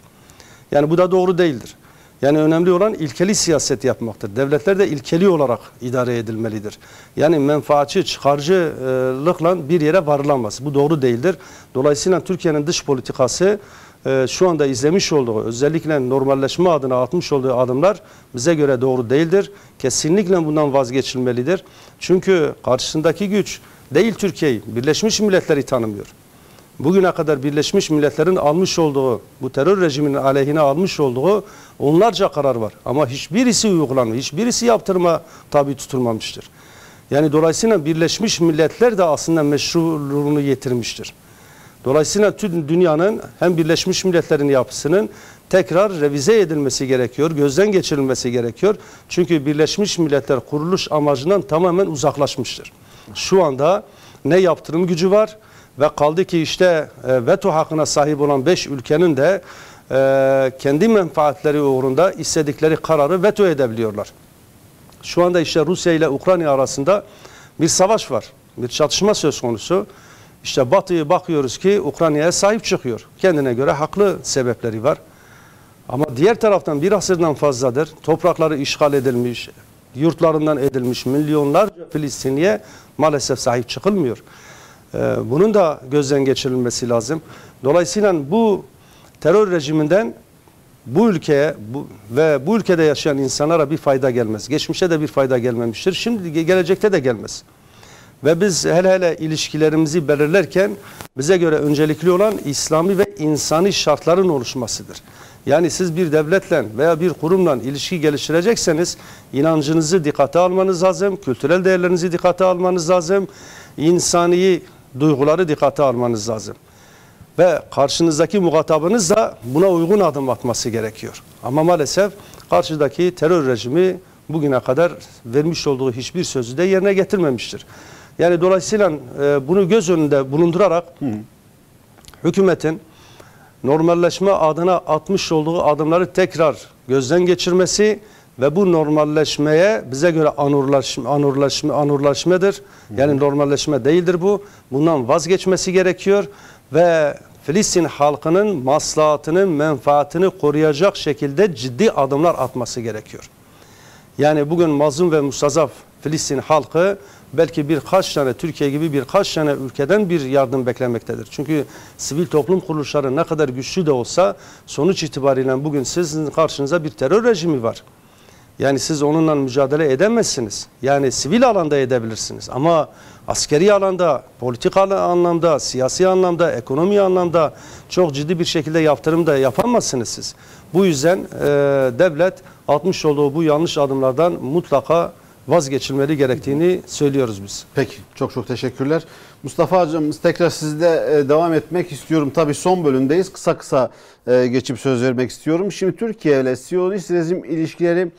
Yani bu da doğru değildir. Yani önemli olan ilkeli siyaset yapmaktır. Devletler de ilkeli olarak idare edilmelidir. Yani menfaatçi, çıkarcılıkla bir yere varılamaz. Bu doğru değildir. Dolayısıyla Türkiye'nin dış politikası şu anda izlemiş olduğu, özellikle normalleşme adına atmış olduğu adımlar bize göre doğru değildir. Kesinlikle bundan vazgeçilmelidir. Çünkü karşısındaki güç değil Türkiye'yi, Birleşmiş Milletler'i tanımıyor. Bugüne kadar Birleşmiş Milletler'in almış olduğu, bu terör rejiminin aleyhine almış olduğu onlarca karar var. Ama hiçbirisi uygulanmıyor, hiçbirisi yaptırıma tabi tutulmamıştır. Yani dolayısıyla Birleşmiş Milletler de aslında meşruluğunu yitirmiştir. Dolayısıyla tüm dünyanın hem Birleşmiş Milletler'in yapısının tekrar revize edilmesi gerekiyor, gözden geçirilmesi gerekiyor. Çünkü Birleşmiş Milletler kuruluş amacından tamamen uzaklaşmıştır. Şu anda ne yaptırım gücü var ve kaldı ki işte veto hakkına sahip olan 5 ülkenin de kendi menfaatleri uğrunda istedikleri kararı veto edebiliyorlar. Şu anda işte Rusya ile Ukrayna arasında bir savaş var, bir çatışma söz konusu. İşte Batı'yı bakıyoruz ki Ukrayna'ya sahip çıkıyor. Kendine göre haklı sebepleri var. Ama diğer taraftan bir asırdan fazladır toprakları işgal edilmiş, yurtlarından edilmiş milyonlarca Filistinliye maalesef sahip çıkılmıyor. Bunun da gözden geçirilmesi lazım. Dolayısıyla bu terör rejiminden bu ülkeye ve bu ülkede yaşayan insanlara bir fayda gelmez. Geçmişte de bir fayda gelmemiştir. Şimdi gelecekte de gelmez. Ve biz hele hele ilişkilerimizi belirlerken bize göre öncelikli olan İslami ve insani şartların oluşmasıdır. Yani siz bir devletle veya bir kurumla ilişki geliştirecekseniz inancınızı dikkate almanız lazım, kültürel değerlerinizi dikkate almanız lazım, insani duyguları dikkate almanız lazım. Ve karşınızdaki muhatabınız da buna uygun adım atması gerekiyor. Ama maalesef karşıdaki terör rejimi bugüne kadar vermiş olduğu hiçbir sözü de yerine getirmemiştir. Yani dolayısıyla bunu göz önünde bulundurarak hükümetin normalleşme adına atmış olduğu adımları tekrar gözden geçirmesi ve bu normalleşmeye bize göre anurlaşmadır. Yani normalleşme değildir bu. Bundan vazgeçmesi gerekiyor ve Filistin halkının maslahatını, menfaatini koruyacak şekilde ciddi adımlar atması gerekiyor. Yani bugün mazlum ve mustazaf Filistin halkı belki birkaç tane, Türkiye gibi birkaç tane ülkeden bir yardım beklemektedir. Çünkü sivil toplum kuruluşları ne kadar güçlü de olsa sonuç itibariyle bugün sizin karşınıza bir terör rejimi var. Yani siz onunla mücadele edemezsiniz. Yani sivil alanda edebilirsiniz ama askeri alanda, politik anlamda, siyasi anlamda, ekonomi anlamda çok ciddi bir şekilde yaptırım da yapamazsınız siz. Bu yüzden devlet atmış olduğu bu yanlış adımlardan mutlaka vazgeçilmeli gerektiğini söylüyoruz biz.
Peki, çok teşekkürler. Mustafa Hocam, tekrar sizde devam etmek istiyorum. Tabii son bölümdeyiz. Kısa geçip söz vermek istiyorum. Şimdi Türkiye ile Siyonist rejim ilişkileri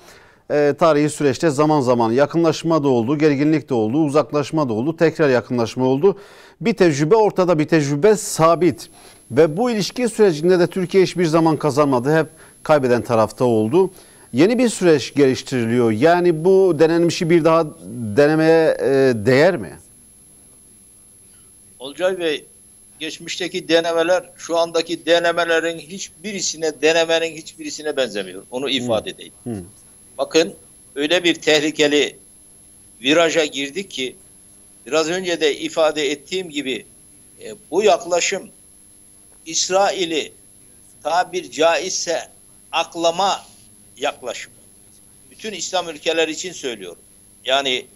tarihi süreçte zaman zaman yakınlaşma da oldu, gerginlik de oldu, uzaklaşma da oldu, tekrar yakınlaşma oldu. Bir tecrübe ortada, bir tecrübe sabit. Ve bu ilişki sürecinde de Türkiye hiçbir zaman kazanmadı. Hep kaybeden tarafta oldu. Yeni bir süreç geliştiriliyor. Yani bu denenmişi bir daha denemeye değer mi?
Olcay Bey, geçmişteki denemeler şu andaki denemenin hiçbirisine benzemiyor. Onu ifade edeyim. Bakın, öyle bir tehlikeli viraja girdik ki biraz önce de ifade ettiğim gibi bu yaklaşım İsrail'i tabir caizse aklama yaklaşımı. Bütün İslam ülkeleri için söylüyorum. Yani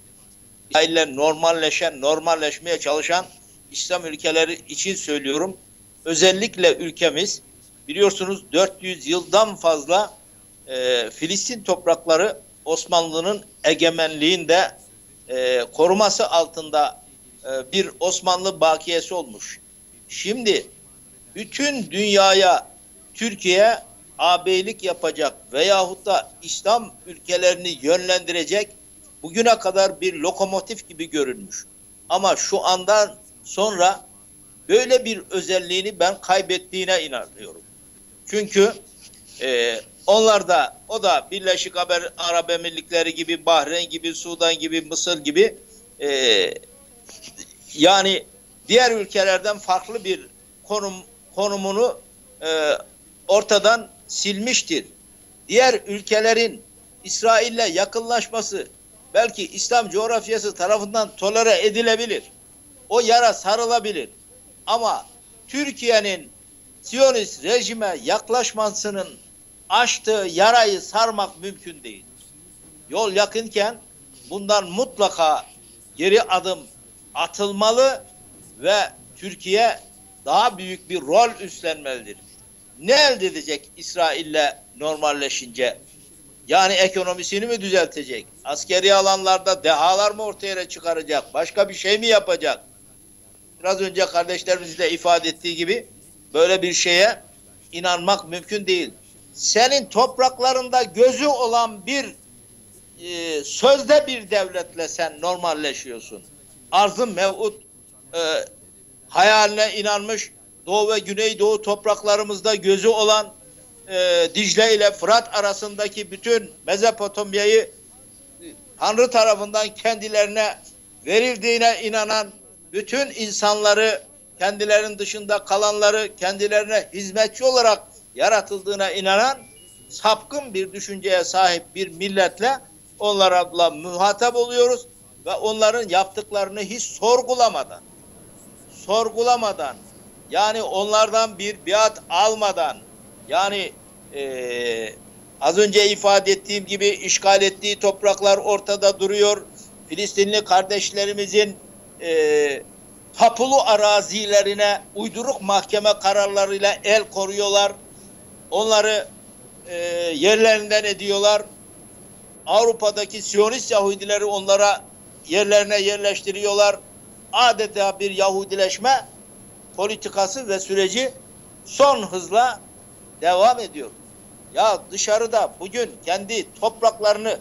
İsrail'le normalleşmeye çalışan İslam ülkeleri için söylüyorum. Özellikle ülkemiz biliyorsunuz 400 yıldan fazla Filistin toprakları Osmanlı'nın egemenliğinde koruması altında bir Osmanlı bakiyesi olmuş. Şimdi bütün dünyaya Türkiye ağabeylik yapacak veyahut da İslam ülkelerini yönlendirecek bugüne kadar bir lokomotif gibi görünmüş. Ama şu andan sonra böyle bir özelliğini ben kaybettiğine inanıyorum. Çünkü o da Birleşik Arap Emirlikleri gibi, Bahreyn gibi, Sudan gibi, Mısır gibi yani diğer ülkelerden farklı bir konumunu ortadan silmiştir. Diğer ülkelerin İsrail'le yakınlaşması belki İslam coğrafyası tarafından tolere edilebilir. O yara sarılabilir. Ama Türkiye'nin Siyonist rejime yaklaşmasının açtığı yarayı sarmak mümkün değil. Yol yakınken bundan mutlaka geri adım atılmalı ve Türkiye daha büyük bir rol üstlenmelidir. Ne elde edecek İsrail'le normalleşince? Yani ekonomisini mi düzeltecek? Askeri alanlarda dehalar mı ortaya çıkaracak? Başka bir şey mi yapacak? Biraz önce kardeşlerimiz de ifade ettiği gibi böyle bir şeye inanmak mümkün değil. Senin topraklarında gözü olan bir sözde bir devletle sen normalleşiyorsun. Arz-ı mev'ud hayaline inanmış, Doğu ve Güneydoğu topraklarımızda gözü olan Dicle ile Fırat arasındaki bütün Mezopotamya'yı Tanrı tarafından kendilerine verildiğine inanan bütün insanları, kendilerinin dışında kalanları kendilerine hizmetçi olarak yaratıldığına inanan sapkın bir düşünceye sahip bir milletle onlarla muhatap oluyoruz ve onların yaptıklarını hiç sorgulamadan yani onlardan bir biat almadan yani az önce ifade ettiğim gibi işgal ettiği topraklar ortada duruyor. Filistinli kardeşlerimizin tapulu arazilerine uyduruk mahkeme kararlarıyla el koruyorlar. Onları yerlerinden ediyorlar. Avrupa'daki Siyonist Yahudileri onlara yerlerine yerleştiriyorlar. Adeta bir Yahudileşme politikası ve süreci son hızla devam ediyor. Ya dışarıda bugün kendi topraklarını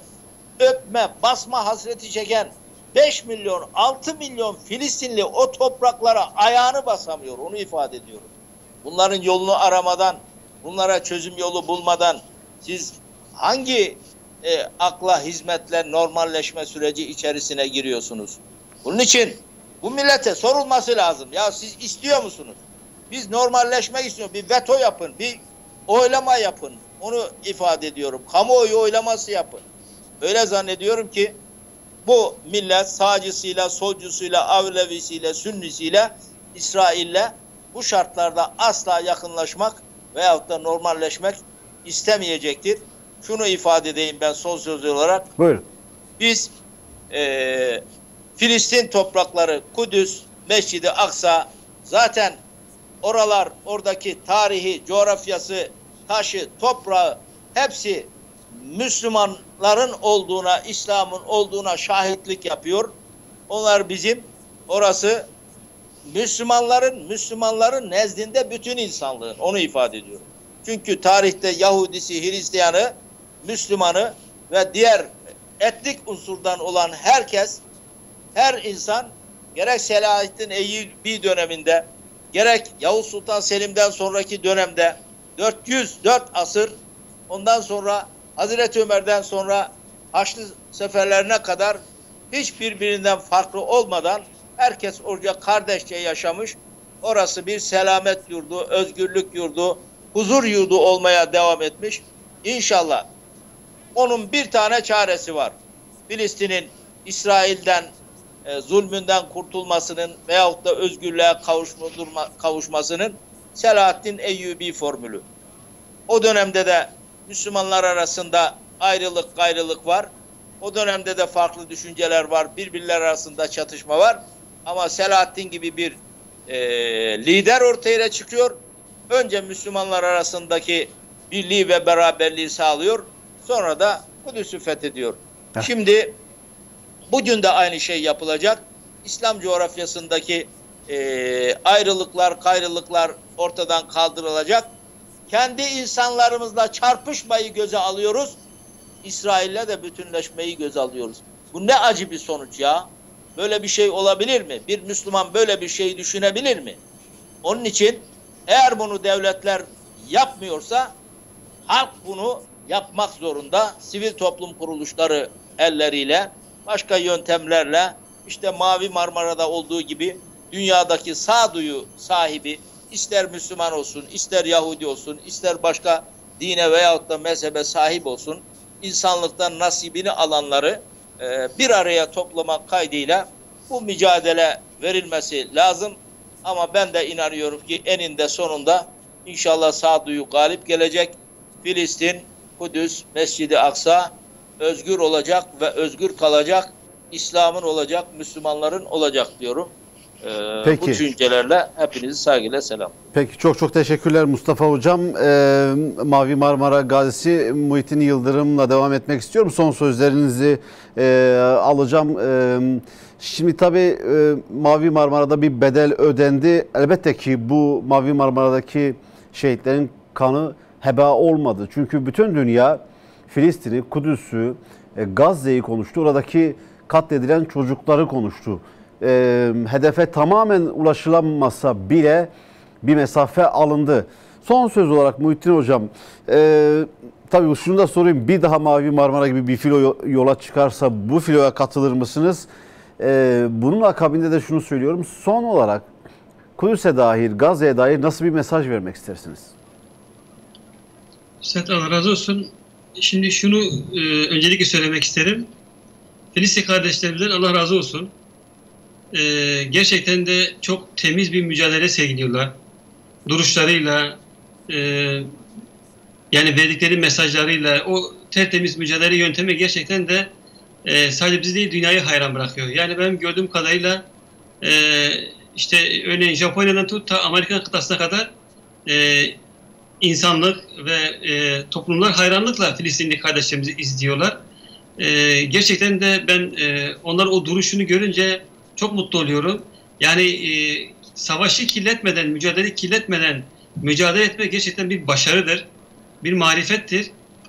öpme, basma hasreti çeken 5 milyon, 6 milyon Filistinli o topraklara ayağını basamıyor. Onu ifade ediyorum. Bunların yolunu aramadan, bunlara çözüm yolu bulmadan siz hangi akla hizmetle normalleşme süreci içerisine giriyorsunuz? Bunun için bu millete sorulması lazım. Ya siz istiyor musunuz? Biz normalleşmek istiyoruz. Bir veto yapın, bir oylama yapın. Onu ifade ediyorum. Kamuoyu oylaması yapın. Öyle zannediyorum ki bu millet sağcısıyla, solcusuyla, Alevisiyle, Sünnisiyle, İsrail'le bu şartlarda asla yakınlaşmak veyahut da normalleşmek istemeyecektir. Şunu ifade edeyim ben son söz olarak.
Buyurun.
Biz Filistin toprakları, Kudüs, Mescid-i Aksa, zaten oralar, oradaki tarihi, coğrafyası, taşı, toprağı hepsi Müslümanların olduğuna, İslam'ın olduğuna şahitlik yapıyor. Onlar bizim, orası Müslümanların nezdinde bütün insanlığın, onu ifade ediyorum. Çünkü tarihte Yahudisi, Hristiyanı, Müslümanı ve diğer etnik unsurdan olan herkes, her insan gerek Selahaddin Eyyubi döneminde, gerek Yavuz Sultan Selim'den sonraki dönemde 404 asır, ondan sonra Hazreti Ömer'den sonra Haçlı seferlerine kadar hiç birbirinden farklı olmadan herkes orada kardeşçe yaşamış. Orası bir selamet yurdu, özgürlük yurdu, huzur yurdu olmaya devam etmiş. İnşallah onun bir tane çaresi var. Filistin'in İsrail'den zulmünden kurtulmasının veyahut da özgürlüğe kavuşmasının Selahaddin Eyyubi formülü. O dönemde de Müslümanlar arasında ayrılık gayrılık var. O dönemde de farklı düşünceler var. Birbirler arasında çatışma var. Ama Selahaddin gibi bir lider ortaya çıkıyor. Önce Müslümanlar arasındaki birliği ve beraberliği sağlıyor. Sonra da Kudüs'ü fethediyor.
Heh.
Şimdi bugün de aynı şey yapılacak. İslam coğrafyasındaki ayrılıklar, gayrılıklar ortadan kaldırılacak. Kendi insanlarımızla çarpışmayı göze alıyoruz. İsrail'le de bütünleşmeyi göze alıyoruz. Bu ne acı bir sonuç ya. Böyle bir şey olabilir mi? Bir Müslüman böyle bir şey düşünebilir mi? Onun için eğer bunu devletler yapmıyorsa halk bunu yapmak zorunda. Sivil toplum kuruluşları elleriyle, başka yöntemlerle, işte Mavi Marmara'da olduğu gibi dünyadaki sağduyu sahibi, ister Müslüman olsun, ister Yahudi olsun, ister başka dine veyahut da mezhebe sahip olsun, insanlıktan nasibini alanları bir araya toplamak kaydıyla bu mücadele verilmesi lazım. Ama ben de inanıyorum ki eninde sonunda inşallah sağduyu galip gelecek. Filistin, Kudüs, Mescid-i Aksa özgür olacak ve özgür kalacak. İslam'ın olacak, Müslümanların olacak diyorum.
Peki.
Bu düşüncelerle hepinizi saygıyla selam.
Peki çok teşekkürler Mustafa Hocam. Mavi Marmara Gazisi Muhittin Yıldırım'la devam etmek istiyorum. Son sözlerinizi alacağım. Şimdi tabii Mavi Marmara'da bir bedel ödendi. Elbette ki bu Mavi Marmara'daki şehitlerin kanı heba olmadı. Çünkü bütün dünya Filistin'i, Kudüs'ü, Gazze'yi konuştu. Oradaki katledilen çocukları konuştu. Hedefe tamamen ulaşılamasa bile bir mesafe alındı. Son söz olarak Muhittin Hocam, tabii şunu da sorayım, bir daha Mavi Marmara gibi bir filo yola çıkarsa bu filoya katılır mısınız? Bunun akabinde de şunu söylüyorum, son olarak Kudüs'e dair, Gazze'ye dair nasıl bir mesaj vermek istersiniz?
Üstad Allah razı olsun. Şimdi şunu öncelikle söylemek isterim. Filistin kardeşlerimizden Allah razı olsun. Gerçekten de çok temiz bir mücadele sergiliyorlar. Duruşlarıyla, yani verdikleri mesajlarıyla o tertemiz mücadele yöntemi gerçekten de sadece bizi değil dünyayı hayran bırakıyor. Yani benim gördüğüm kadarıyla işte örneğin Japonya'dan tut ta Amerika kıtasına kadar insanlık ve toplumlar hayranlıkla Filistinli kardeşlerimizi izliyorlar. Gerçekten de ben onların o duruşunu görünce çok mutlu oluyorum. Yani savaşı kirletmeden, mücadeleyi kirletmeden mücadele etmek gerçekten bir başarıdır, bir marifettir.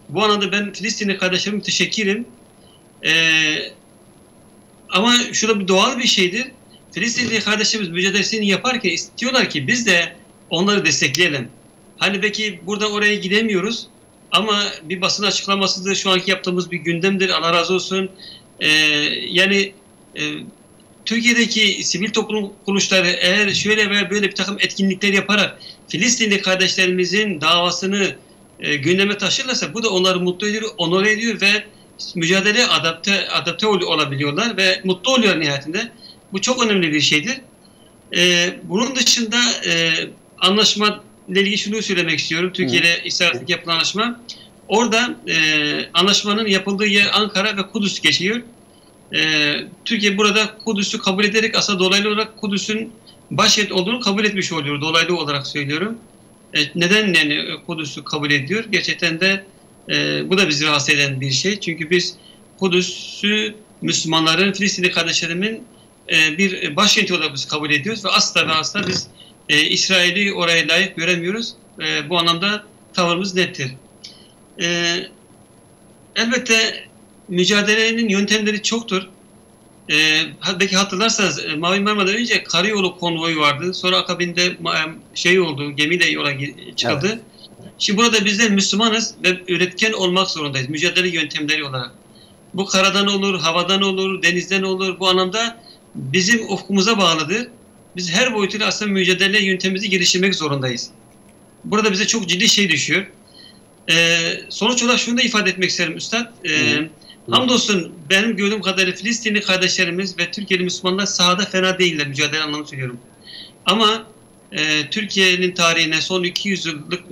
Bu anlamda ben Filistinli kardeşlerime teşekkürüm. Ama şurada bir doğal bir şeydir. Filistinli kardeşlerimiz mücadelesini yaparken istiyorlar ki biz de onları destekleyelim. Hani belki buradan oraya gidemiyoruz ama bir basın açıklamasıdır, şu anki yaptığımız bir gündemdir, Allah razı olsun. Yani Türkiye'deki sivil toplum kuruluşları eğer şöyle veya böyle bir takım etkinlikler yaparak Filistinli kardeşlerimizin davasını gündeme taşırlarsa bu da onları mutlu ediyor, onore ediyor ve mücadeleye adapte olabiliyorlar ve mutlu oluyor nihayetinde. Bu çok önemli bir şeydir. Bunun dışında anlaşma ile ilgili şunu söylemek istiyorum. Türkiye ile İsrail'deki yapılan anlaşma. Orada anlaşmanın yapıldığı yer Ankara ve Kudüs geçiyor. Türkiye burada Kudüs'ü kabul ederek aslında dolaylı olarak Kudüs'ün başkent olduğunu kabul etmiş oluyor. Dolaylı olarak söylüyorum. Neden yani Kudüs'ü kabul ediyor? Gerçekten de bu da bizi rahatsız eden bir şey. Çünkü biz Kudüs'ü Müslümanların, Filistinli kardeşlerimin bir başkenti olarak biz kabul ediyoruz ve asla biz İsrail'i oraya layık göremiyoruz. Bu anlamda tavrımız nettir. Elbette mücadelenin yöntemleri çoktur. Belki hatırlarsanız Mavi Marmara'dan önce karayolu konvoyu vardı. Sonra akabinde şey oldu, gemi de yola çıkıldı. Evet. Şimdi burada bizler Müslümanız ve üretken olmak zorundayız. Mücadele yöntemleri olarak. Bu karadan olur, havadan olur, denizden olur. Bu anlamda bizim ufkumuza bağlıdır. Biz her boyutuyla aslında mücadele yöntemimizi geliştirmek zorundayız. Burada bize çok ciddi şey düşüyor. Sonuç olarak şunu da ifade etmek isterim Üstad. Hamdolsun benim gördüğüm kadarıyla Filistinli kardeşlerimiz ve Türkiye'li Müslümanlar sahada fena değiller, mücadele anlamını söylüyorum. Ama Türkiye'nin tarihine son 200 yıllık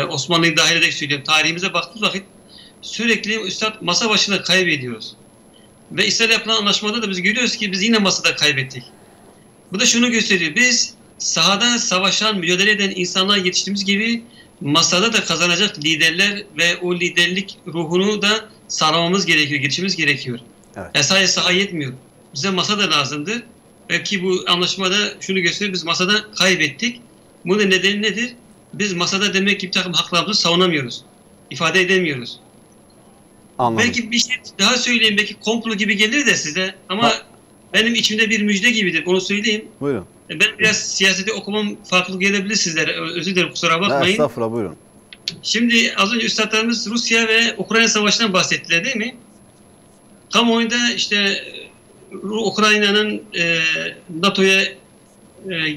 Osmanlı'yı dahil ederek söylüyorum. Tarihimize baktığımız vakit sürekli Üstad masa başında kaybediyoruz. Ve İsrail yapılan anlaşmada da biz görüyoruz ki biz yine masada kaybettik. Bu da şunu gösteriyor. Biz sahada savaşan, mücadele eden insanlar yetiştiğimiz gibi masada da kazanacak liderler ve o liderlik ruhunu da sağlamamız gerekiyor, geliştirmemiz gerekiyor. Evet. Sadece saha yetmiyor. Bize masa da lazımdır. Belki bu anlaşmada şunu gösteriyor, biz masada kaybettik. Bunun nedeni nedir? Biz masada demek ki bir takım haklarımızı savunamıyoruz. İfade edemiyoruz. Anladım. Belki bir şey daha söyleyeyim, belki komplo gibi gelir de size ama benim içimde bir müjde gibidir, onu söyleyeyim. Buyurun. Ben biraz siyaseti okumam farklı gelebilir sizlere, özür dilerim kusura bakmayın.
Estağfurullah, buyurun.
Şimdi az önce üstadlarımız Rusya ve Ukrayna Savaşı'ndan bahsettiler değil mi? Kamuoyunda işte Ukrayna'nın NATO'ya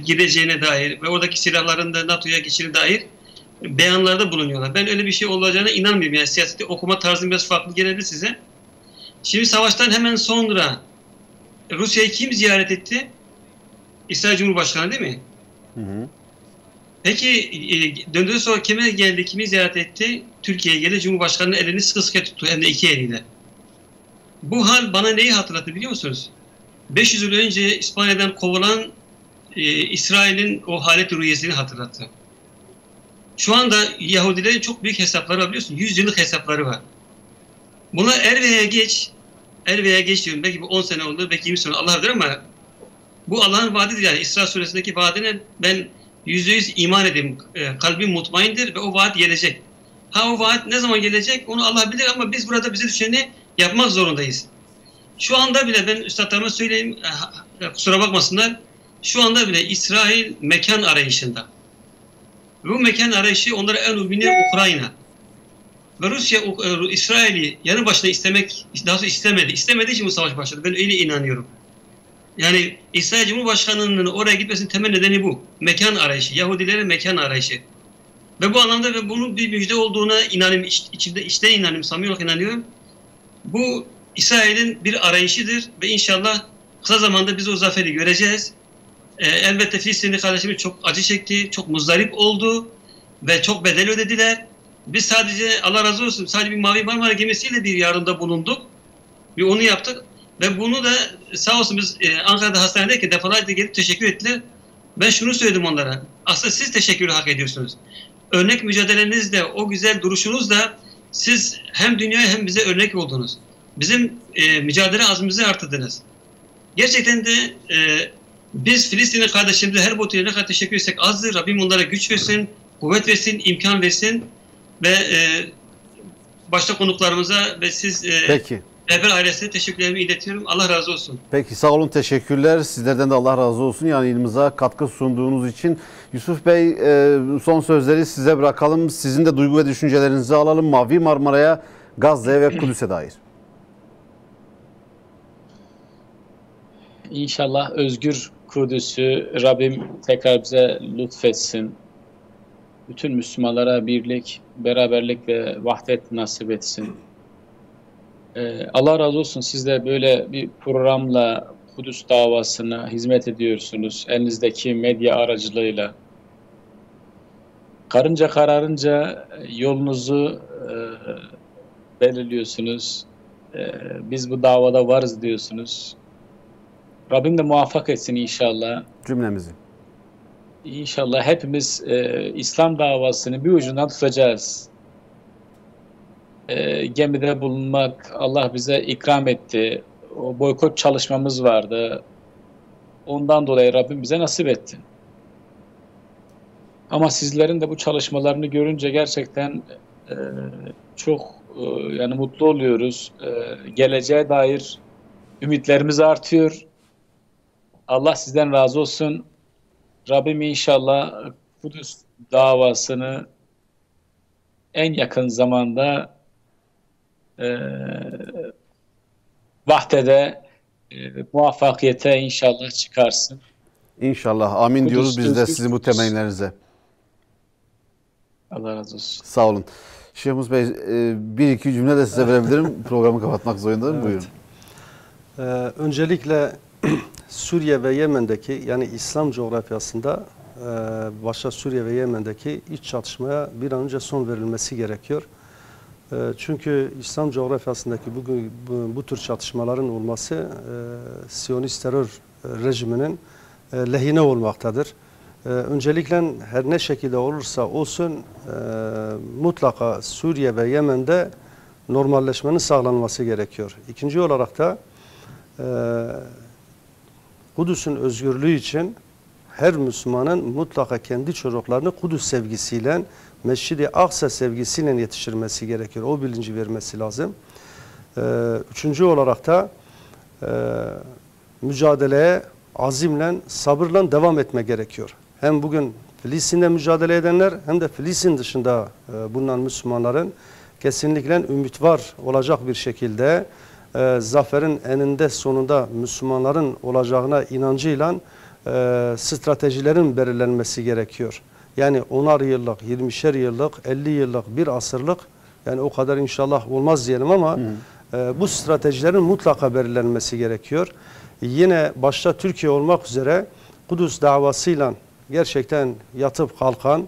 gireceğine dair ve oradaki silahların da NATO'ya geçirdiğine dair beyanlarda bulunuyorlar. Ben öyle bir şey olacağına inanmıyorum. Yani siyaseti okuma tarzım biraz farklı gelebilir size. Şimdi savaştan hemen sonra Rusya'yı kim ziyaret etti? İsrail Cumhurbaşkanı değil mi? Hı hı. Peki döndükten sonra kime geldi, kimi ziyaret etti? Türkiye'ye geldi, Cumhurbaşkanı'nın elini sıkı sıkı tuttu, hem de iki eliyle. Bu hal bana neyi hatırlattı biliyor musunuz? 500 yıl önce İspanya'dan kovulan İsrail'in o halet rüyesini hatırlattı. Şu anda Yahudilerin çok büyük hesapları var biliyorsun, 100 yıllık hesapları var. Buna er veya geç diyorum, belki bu 10 sene oldu, belki 20 sene Allah bilir ama bu Allah'ın vaadidir yani. İsra suresindeki vaadine ben %100 iman edeyim. Kalbim mutmaindir ve o vaat gelecek. O vaat ne zaman gelecek onu Allah bilir ama biz burada bize düşeni yapmak zorundayız. Şu anda bile ben üstadlarıma söyleyeyim, kusura bakmasınlar, şu anda bile İsrail mekan arayışında. Bu mekan arayışı onlara en uygun Ukrayna. Ve Rusya İsrail'i yanı başına daha sonra istemedi. İstemediği için bu savaş başladı. Ben öyle inanıyorum. Yani İsrail Cumhurbaşkanı'nın oraya gitmesinin temel nedeni bu. Mekan arayışı. Yahudilerin mekan arayışı. Ve bu anlamda ve bunun bir müjde olduğuna inanıyorum. İçten inanıyorum. Samimi olarak inanıyorum. Bu İsrail'in bir arayışıdır. Ve inşallah kısa zamanda biz o zaferi göreceğiz. Elbette Filistinli kardeşimiz çok acı çekti. Çok muzdarip oldu. Ve çok bedel ödediler. Biz sadece Allah razı olsun sadece bir Mavi Marmara gemisiyle bir yardımda bulunduk. Ve onu yaptık. Ve bunu da sağ olsun biz Ankara'da hastanedeyken defalarca gelip teşekkür ettiler. Ben şunu söyledim onlara. Aslında siz teşekkürü hak ediyorsunuz. Örnek mücadelenizle, o güzel duruşunuzla siz hem dünyaya hem bize örnek oldunuz. Bizim mücadele azmimizi artırdınız. Gerçekten de biz Filistinli kardeşlerimize her boyutuyla ne kadar teşekkür etsek azdır. Rabbim onlara güç versin, kuvvet versin, imkan versin ve başta konuklarımıza ve siz
Peki.
Rehber ailesine teşekkürlerimi iletiyorum. Allah razı olsun.
Peki, sağ olun, teşekkürler. Sizlerden de Allah razı olsun. Yani ilimize katkı sunduğunuz için. Yusuf Bey, son sözleri size bırakalım. Sizin de duygu ve düşüncelerinizi alalım. Mavi Marmara'ya, Gazze'ye ve Kudüs'e dair.
İnşallah özgür Kudüs'ü Rabbim tekrar bize lütfetsin. Bütün Müslümanlara birlik, beraberlik ve vahdet nasip etsin. Allah razı olsun, siz de böyle bir programla Kudüs davasına hizmet ediyorsunuz. Elinizdeki medya aracılığıyla. Karınca kararınca yolunuzu belirliyorsunuz. Biz bu davada varız diyorsunuz. Rabbim de muvaffak etsin inşallah.
Cümlemizi.
İnşallah hepimiz İslam davasını bir ucundan tutacağız. Gemide bulunmak Allah bize ikram etti. O boykot çalışmamız vardı. Ondan dolayı Rabbim bize nasip etti. Ama sizlerin de bu çalışmalarını görünce gerçekten çok yani mutlu oluyoruz. Geleceğe dair ümitlerimiz artıyor. Allah sizden razı olsun. Rabbim inşallah Kudüs davasını en yakın zamanda vahdede muvaffakiyete inşallah çıkarsın.
İnşallah. Amin
Kudüs,
diyoruz biz de
özgür
sizin bu
Kudüs.
temennilerinize.
Allah razı olsun.
Sağ olun. Şeyh Mus Bey, bir iki cümle de size verebilirim. Programı kapatmak zorundayım.
Evet.
Buyurun.
Öncelikle Suriye ve Yemen'deki, yani İslam coğrafyasında başta Suriye ve Yemen'deki iç çatışmaya bir an önce son verilmesi gerekiyor. Çünkü İslam coğrafyasındaki bugün bu tür çatışmaların olması Siyonist terör rejiminin lehine olmaktadır. Öncelikle her ne şekilde olursa olsun mutlaka Suriye ve Yemen'de normalleşmenin sağlanması gerekiyor. İkinci olarak da Kudüs'ün özgürlüğü için her Müslümanın mutlaka kendi çocuklarını Kudüs sevgisiyle, Mescid-i Aksa sevgisiyle yetiştirmesi gerekiyor. O bilinci vermesi lazım. Üçüncü olarak da mücadeleye azimle, sabırla devam etme gerekiyor. Hem bugün Filistin'de mücadele edenler hem de Filistin dışında bulunan Müslümanların kesinlikle ümit var olacak bir şekilde zaferin eninde sonunda Müslümanların olacağına inancıyla stratejilerin belirlenmesi gerekiyor. Yani 10'ar yıllık, 20'şer yıllık, 50 yıllık, bir asırlık, yani o kadar inşallah olmaz diyelim ama bu stratejilerin mutlaka belirlenmesi gerekiyor. Yine başta Türkiye olmak üzere Kudüs davasıyla gerçekten yatıp kalkan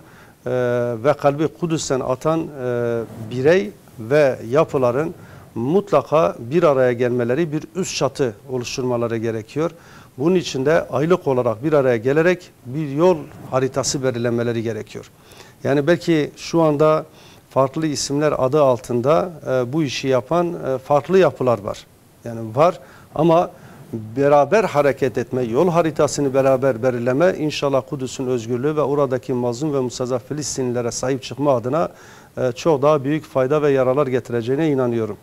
ve kalbi Kudüs'ten atan birey ve yapıların mutlaka bir araya gelmeleri, bir üst çatı oluşturmaları gerekiyor. Bunun için de aylık olarak bir araya gelerek bir yol haritası belirlemeleri gerekiyor. Yani belki şu anda farklı isimler adı altında bu işi yapan farklı yapılar var. Yani var ama beraber hareket etme, yol haritasını beraber belirleme inşallah Kudüs'ün özgürlüğü ve oradaki mazlum ve mustazaf Filistinlilere sahip çıkma adına çok daha büyük fayda ve yararlar getireceğine inanıyorum.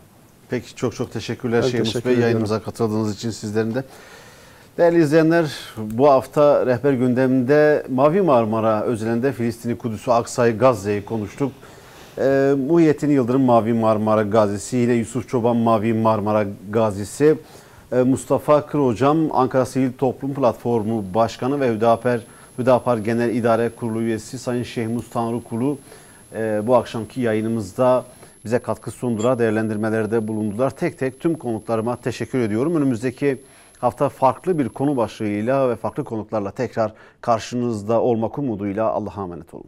Peki, çok teşekkürler
Ben
Şeyh Mus
teşekkür
Bey,
ediyorum.
yayınımıza katıldığınız için sizlerin de. Değerli izleyenler, bu hafta rehber gündeminde Mavi Marmara özelinde Filistin'i, Kudüs'ü, Aksa'yı, Gazze'yi konuştuk. Muhyiddin Yıldırım Mavi Marmara Gazisi, yine Yusuf Çoban Mavi Marmara Gazisi, Mustafa Kır Hocam Ankara Sivil Toplum Platformu Başkanı ve Hüdapar Genel İdare Kurulu üyesi Sayın Şeyh Mus Tanrıkulu bu akşamki yayınımızda bize katkı sundular, değerlendirmelerde bulundular. Tek tek tüm konuklarıma teşekkür ediyorum. Önümüzdeki hafta farklı bir konu başlığıyla ve farklı konuklarla tekrar karşınızda olmak umuduyla Allah'a emanet olun.